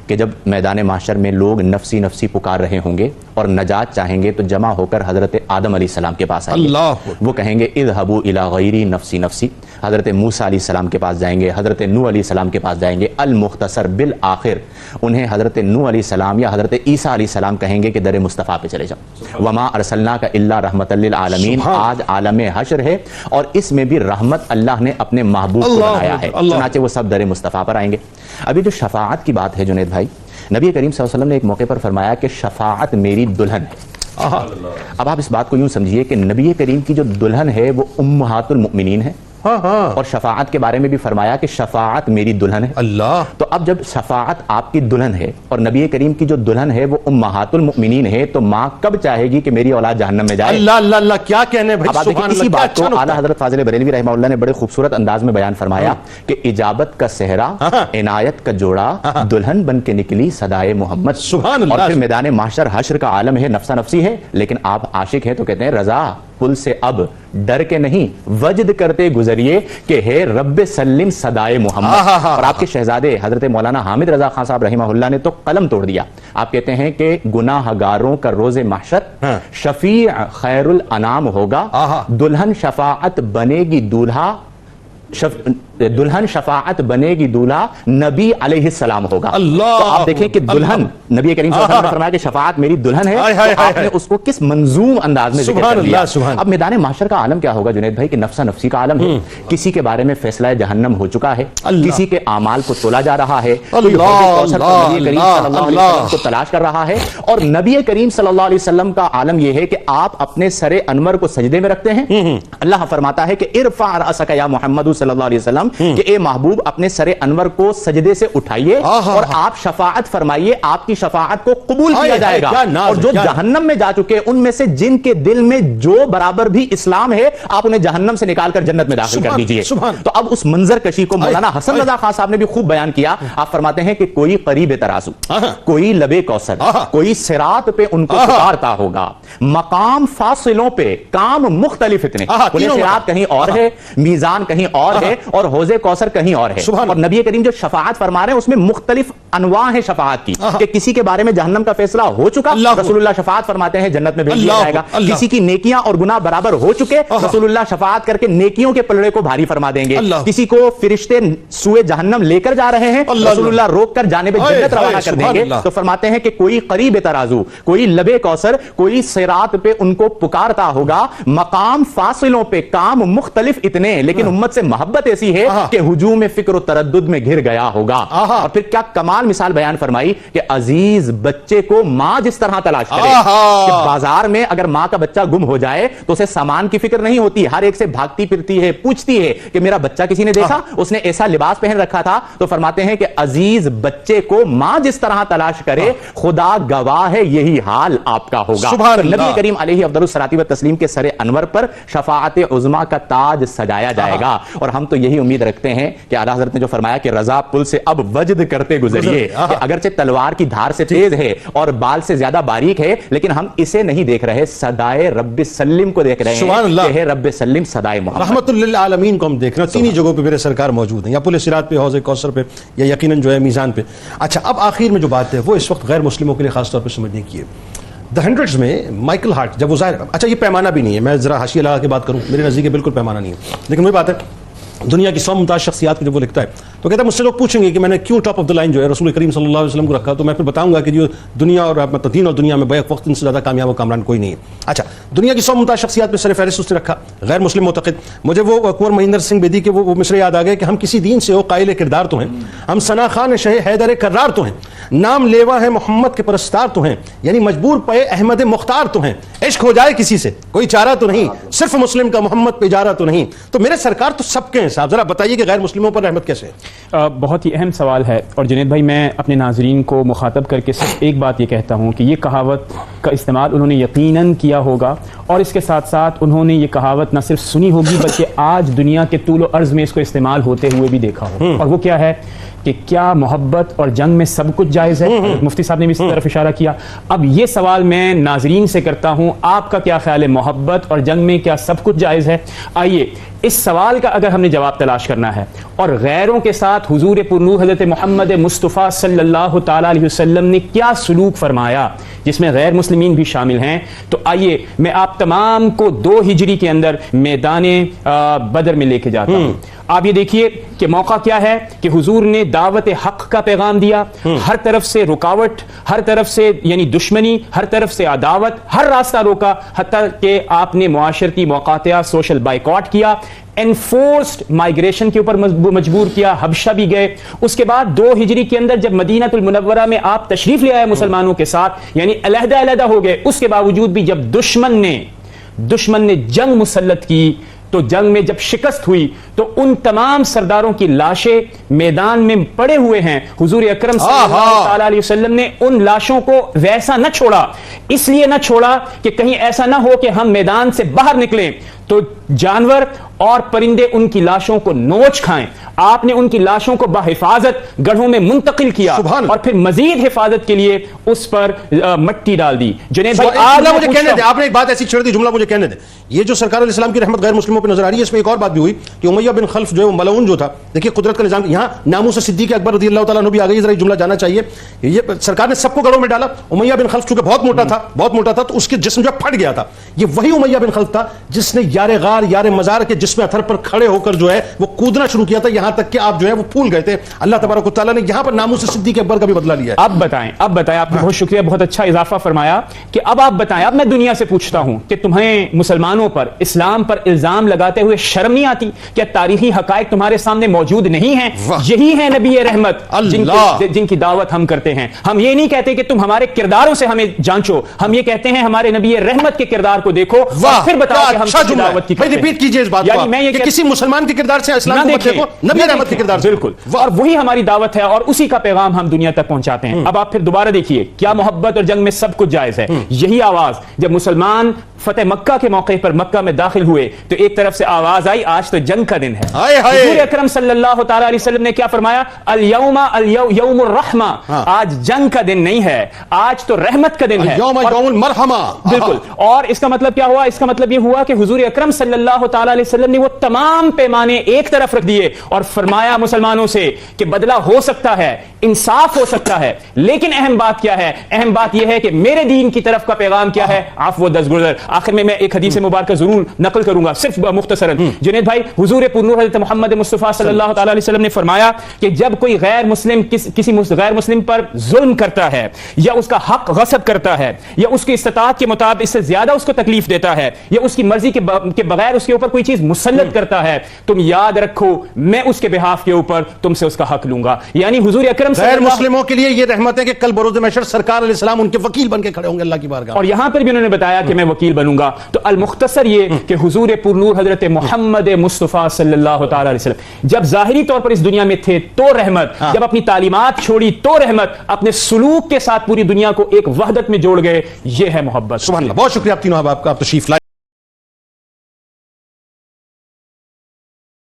S3: کہ جب میدان محشر میں لوگ نفسی نفسی پکار رہے ہوں گے اور نجات چاہیں گے تو جمع ہو کر حضرت آدم علیہ السلام کے پاس آئیں گے. وہ کہیں گے اذهبوا الی غیری نفسی نفسی. حضرت موسیٰ علیہ السلام کے پاس جائیں گے, حضرت نوح علیہ السلام کے پاس جائیں گے. المختصر بالآخر انہیں حضرت نوح علیہ السلام یا حضرت عیسیٰ علیہ السلام کہیں گے کہ در مصطفیٰ پہ چلے جاؤ. وما ارسلناک الا رحمۃ للعالمین. آج عالم حشر ہے اور اس میں بھی رحمت اللہ نے اپنے محبوب کو بنایا ہے, چنانچہ وہ سب در مصطفیٰ پر آئیں گے. ابھی جو شفاعت کی بات ہے جنید بھائی, نبی کریم صلی اللہ علیہ وسلم نے ایک موقع پر فرمایا کہ شفاعت میری دلہن ہے. اب آپ اس بات کو یوں سمجھیے کہ نبی کریم کی جو دلہن ہے وہ امہات المؤمنین ہے, اور شفاعت کے بارے میں بھی فرمایا کہ شفاعت میری دلہن ہے.
S1: اللہ.
S3: تو اب جب شفاعت آپ کی دلہن ہے اور نبی کریم کی جو دلہن ہے وہ امہات المؤمنین ہے, تو ماں کب چاہے گی کہ میری اولاد جہنم میں جائے؟
S1: اللہ اللہ اللہ, کیا کہنے بھائی,
S3: اب آپ دیکھیں اسی بات کو اعلیٰ حضرت فاضل بریلوی رحمہ اللہ نے بڑے خوبصورت انداز میں بیان فرمایا کہ اجابت کا صحرا, عنایت کا جوڑا, دلہن بن کے نکلی صدائے محمد.
S1: سبحان اللہ.
S3: اور پھر میدان محشر حشر کا عالم ہے, نفسا نفسی ہے, لیکن آپ عاشق ہیں تو کہتے ہیں رضا پل سے اب ڈر کے نہیں وجد کرتے گزریے کہ ہے رب سلم صدائے محمد. اور آپ کے شہزادے حضرت مولانا حامد رضا خان صاحب رحمہ اللہ نے تو قلم توڑ دیا. آپ کہتے ہیں کہ گناہ گاروں کا روز محشر شفیع خیر الانام ہوگا, دلہن شفاعت بنے گی دولہا, دلہن شفاعت بنے گی دولہا نبی علیہ السلام ہوگا.
S1: اللہ.
S3: تو آپ دیکھیں کہ دلہن نبی کریم صلی اللہ علیہ وسلم نے فرمایا کہ شفاعت میری دلہن ہے, تو آپ نے اس کو کس منظوم انداز میں ذکر کر دیا. اب میدان محشر کا عالم کیا ہوگا جنید بھائی, کہ نفسا نفسی کا عالم ہے. کسی کے بارے میں فیصلہ جہنم ہو چکا ہے, کسی کے اعمال کو تولا جا رہا ہے, کوئی حوض کوثر کو نبی کریم صلی اللہ علیہ وسلم کو تلاش کر رہا ہے. اور نبی کریم صلی اللہ علیہ وسلم کا عالم یہ ہے کہ آپ اپنے سر انور کو سجدے میں رکھتے ہیں. اللہ فرماتا ہے کہ ارفع رأسک یا محمد صلی اللہ علیہ وسلم, کہ اے محبوب اپنے سر انور کو سجدے سے اٹھائیے اور آپ شفاعت فرمائیے, آپ کی شفاعت کو قبول کیا جائے گا. اور جو جہنم میں جا چکے ان میں سے جن کے دل میں جو برابر بھی اسلام ہے, آپ انہیں جہنم سے نکال کر جنت میں داخل کر دیجئے. تو اب اس منظر کشی کو مولانا حسن رضا خان صاحب نے بھی خوب بیان کیا. آپ فرماتے ہیں کہ کوئی قریب ترازو, کوئی لبے کوثر, کوئی صراط پہ ان کو پکارتا ہوگا, مقام فاصلوں پہ کام مختلف اتنے, صراط کہیں اور ہے, میزان کہیں اور ہے, اور حوض کوثر کہیں اور ہے. اور نبی کریم جو شفاعت فرما رہے ہیں اس میں مختلف انواع ہیں شفاعت کی, کہ کسی کے بارے میں جہنم کا فیصلہ ہو چکا, رسول اللہ شفاعت فرماتے ہیں جنت میں بھیج دیا جائے گا. کسی کی نیکیاں اور گناہ برابر ہو چکے, رسول اللہ شفاعت کر کے نیکیوں کے پلڑے کو بھاری فرما دیں گے. کسی کو فرشتے سوئے جہنم لے کر جا رہے ہیں, رسول اللہ روک کر جانب جنت روانہ کر دیں گے. تو فرماتے ہیں کہ کوئی قریب ترازو, کوئی لبے کوثر, کوئی صراط پہ ان کو پکارتا ہوگا, مقام فاصلوں پہ کام مختلف اتنے, لیکن امت سے محبت ایسی ہے کہ ہجوم فکر و تردد میں گھر گیا ہوگا. اور پھر کیا کمال مثال بیان فرمائی کہ عزیز بچے کو ماں جس طرح تلاش کرے, کہ بازار میں اگر ماں کا بچہ گم ہو جائے تو اسے سامان کی فکر نہیں ہوتی, ہر ایک سے بھاگتی پھرتی ہے, پوچھتی ہے کہ میرا بچہ کسی نے دیکھا, اس نے ایسا لباس پہن رکھا تھا. تو فرماتے ہیں کہ عزیز بچے کو ماں جس طرح تلاش کرے, خدا گواہ ہے یہی حال آپ کا ہوگا. نبی کریم علیہ افضل الصلاۃ والتسلیم کے سر انور پر شفاعت عظما کا تاج سجایا جائے گا. اور ہم تو یہی امید رکھتے ہیں کہ اعلیٰ حضرت نے جو فرمایا کہ رضا پل سے اب وجد کرتے گزریے, کہ اگرچہ تلوار کی دھار سے تیز ہے اور بال سے زیادہ باریک ہے, لیکن ہم اسے نہیں دیکھ رہے, صدائے رب سلم کو دیکھ رہے ہیں, کہ ہے رب سلم صدائے محمد.
S1: رحمت للعالمین کو ہم دیکھ رہے ہیں. تینی جگہوں پہ میرے سرکار موجود ہیں, یا پل صراط پہ, حوض کوثر پہ, یا یقیناً جو ہے میزان پہ. اچھا, اب آخر میں جو بات ہے وہ اس وقت غیر مسلموں کے لیے خاص طور پہ سمجھنے کی ہے. دی ہنڈریڈز میں مائیکل ہارٹ جب وہ ظاہر, اچھا یہ پیمانہ بھی نہیں ہے, میں ذرا حاشیہ لگا کے بات کروں, میرے نزدیک بالکل پیمانہ نہیں ہے, لیکن وہی بات ہے دنیا کی 100 ممتاز شخصیات کو جب وہ لکھتا ہے تو کہتا ہے مجھ سے لوگ پوچھیں گے کہ میں نے کیوں ٹاپ آف دا لائن جو ہے رسول کریم صلی اللہ علیہ وسلم کو رکھا, تو میں پھر بتاؤں گا کہ جو دنیا اور دین اور دنیا میں بیک وقت ان سے زیادہ کامیاب و کامران کوئی نہیں ہے. اچھا, دنیا کی 100 ممتاز شخصیات میں سر فہرست اس نے رکھا غیر مسلم معتقد. مجھے وہ کنور مہندر سنگھ بیدی کے وہ مصرے یاد آ گئے کہ ہم کسی دین سے ہو قائل کردار تو ہیں, ہم ثنا خان شہ حیدر کرار تو ہیں, نام لیوا ہے محمد کے پرستار تو ہیں, یعنی مجبور پے احمد مختار تو ہیں, عشق ہو جائے کسی سے کوئی چارہ تو نہیں, صرف مسلم کا محمد پہ اجارہ تو نہیں. تو میرے سرکار تو سب کے ہیں صاحب, ذرا بتائیے کہ غیر مسلموں پر رحمت کیسے ہے؟
S4: بہت ہی اہم سوال ہے. اور جنید بھائی میں اپنے ناظرین کو مخاطب کر کے صرف ایک بات یہ کہتا ہوں کہ یہ کہاوت کا استعمال انہوں نے یقیناً کیا ہوگا, اور اس کے ساتھ ساتھ انہوں نے یہ کہاوت نہ صرف سنی ہوگی بلکہ آج دنیا کے طول و عرض میں اس کو استعمال ہوتے ہوئے بھی دیکھا ہوگا. اور وہ کیا ہے کہ کیا محبت اور جنگ میں سب کچھ جائز ہے؟ مفتی صاحب نے بھی اس طرف اشارہ کیا. اب یہ سوال میں ناظرین سے کرتا ہوں, آپ کا کیا خیال ہے, محبت اور جنگ میں کیا سب کچھ جائز ہے؟ آئیے اس سوال کا اگر ہم نے جواب تلاش کرنا ہے اور غیروں کے ساتھ حضور پرنور حضرت محمد مصطفیٰ صلی اللہ تعالیٰ علیہ وسلم نے کیا سلوک فرمایا جس میں غیر مسلمین بھی شامل ہیں, تو آئیے میں آپ تمام کو 2 ہجری کے اندر میدان بدر میں لے کے جاتا ہوں. آپ یہ دیکھیے کہ موقع کیا ہے کہ حضور نے دعوت حق کا پیغام دیا, ہر طرف سے رکاوٹ, ہر طرف سے یعنی دشمنی, ہر طرف سے عداوت, ہر راستہ روکا, حتیٰ کہ آپ نے معاشرتی مقاطعہ, سوشل بائیکاٹ کیا, انفورسڈ مائگریشن کے اوپر مجبور کیا, حبشہ بھی گئے. اس کے بعد 2 ہجری کے اندر جب مدینہ المنورہ میں آپ تشریف لے آئے مسلمانوں کے ساتھ, یعنی علیحدہ علیحدہ ہو گئے, اس کے باوجود بھی جب دشمن نے جنگ مسلط کی تو جنگ میں جب شکست ہوئی تو ان تمام سرداروں کی لاشیں میدان میں پڑے ہوئے ہیں. حضور اکرم صلی اللہ تعالی علیہ وسلم نے ان لاشوں کو ویسا نہ چھوڑا, اس لیے نہ چھوڑا کہ کہیں ایسا نہ ہو کہ ہم میدان سے باہر نکلیں تو جانور اور پرندے ان کی لاشوں کو نوچ کھائیں. آپ نے ان کی لاشوں کو بحفاظت گڑھوں میں منتقل کیا اور پھر مزید حفاظت کے لیے اس پر مٹی ڈال دی. جنید بھائی
S1: مجھے کہنے دیں, آپ نے ایک بات ایسی چھڑ دی, جملہ مجھے کہنے دیں. یہ جو سرکار علیہ السلام کی رحمت غیر مسلموں پہ نظر آ رہی ہے, اس میں ایک اور بات بھی ہوئی کہ امیہ بن خلف جو ہے وہ ملعون جو تھا, دیکھیے قدرت کا نظام, یہاں ناموس صدیق اکبر رضی اللہ تعالیٰ عنہ بھی آ گئی. ذرا جملہ جانا چاہیے, یہ سرکار نے سب کو گڑھوں میں ڈالا. امیہ بن خلف چونکہ بہت موٹا تھا تو اس کے جسم جو پھٹ گیا تھا. یہ وہی امیہ بن خلف تھا جس نے یار غار یار مزار کے جسم اتھر پر کھڑے ہو کر جو ہے وہ کودنا شروع کیا تھا, یہاں تک کہ آپ جو ہے وہ پھول گئے تھے. اللہ تبارک و تعالیٰ نے یہاں پر ناموس صدیق اکبر کا بھی بدلہ لیا ہے.
S4: اب بتائیں آپ نے بہت شکریہ, بہت اچھا اضافہ فرمایا کہ اب آپ بتائیں. اب میں دنیا سے پوچھتا ہوں کہ تمہیں مسلمانوں پر, اسلام پر الزام لگاتے ہوئے شرم نہیں آتی؟ کیا تاریخی حقائق تمہارے سامنے موجود نہیں ہیں؟ یہی ہے نبی رحمت جن کی دعوت ہم کرتے ہیں. ہم یہ نہیں کہتے کہ تم ہمارے کرداروں سے ہمیں جانچو, ہم یہ کہتے ہیں ہمارے نبی رحمت کے کردار کو دیکھو اور پھر بتاؤ کہ ہم کس دعوت کی کرتے ہیں.
S1: ریپیٹ کیجئے اس بات کو, کہ کسی مسلمان کے کردار سے اسلام کو دیکھو, نبی رحمت کے کردار سے.
S4: بالکل, اور وہی ہماری دعوت ہے اور اسی کا پیغام ہم دنیا تک پہنچاتے ہیں. اب آپ پھر دوبارہ دیکھیے, کیا محبت اور جنگ میں سب کچھ جائز ہے. یہی آواز جب مسلمان فتح مکہ کے موقع پر مکہ میں داخل ہوئے تو ایک طرف سے آواز آئی, آج تو جنگ کا دن ہے. حضور اکرم صلی اللہ تعالی علیہ وسلم نے کیا فرمایا؟ یوم الرحمہ, آج جنگ کا دن نہیں ہے, آج تو رحمت کا دن ہے.
S1: یوم المرحمہ.
S4: بالکل, اور اس کا مطلب کیا ہوا؟ اس کا مطلب یہ ہوا کہ حضور اکرم صلی اللہ تعالی علیہ وسلم نے وہ تمام پیمانے ایک طرف رکھ دیے اور فرمایا مسلمانوں سے کہ بدلہ ہو سکتا ہے, انصاف ہو سکتا ہے, لیکن اہم بات کیا ہے؟ اہم بات یہ ہے کہ میرے دین کی طرف کا پیغام کیا ہے؟ عفو و درگزر. آخر میں ایک حدیث مبارکہ ضرور نقل کروں گا, صرف مختصراً. جنید بھائی, حضور پرنور حضرت محمد مصطفیٰ صلی اللہ تعالی علیہ وسلم نے فرمایا کہ جب کوئی غیر مسلم کسی غیر مسلم پر ظلم کرتا ہے یا اس کا حق غصب کرتا ہے یا اس کی استطاعت کے مطابق اس سے زیادہ اس کو تکلیف دیتا ہے یا اس کی مرضی کے بغیر اس کے اوپر کوئی چیز مسلط کرتا ہے, تم یاد رکھو میں اس کے بہاف کے اوپر تم سے اس کا حق لوں گا. یعنی حضور اکرم
S1: غیر مسلموں کے لیے یہ رحمت ہے کہ کل بروز محشر سرکار علیہ السلام ان کے وکیل بن کے کھڑے ہوں گے اللہ کی بارگاہ.
S4: اور یہاں پر بھی انہوں نے بتایا کہ میں وکیل بنوں گا. تو المختصر یہ کہ حضور پرنور حضرت محمد مصطفیٰ صلی اللہ تعالی علیہ وسلم جب ظاہری طور پر اس دنیا میں تھے تو رحمت, جب اپنی تعلیمات چھوڑی تو رحمت, اپنے سلوک کے ساتھ پوری دنیا کو ایک وحدت میں جوڑ گئے, یہ ہے محبت.
S1: سبحان اللہ. بہت شکریہ آپ تینوں, آپ تشریف لائے.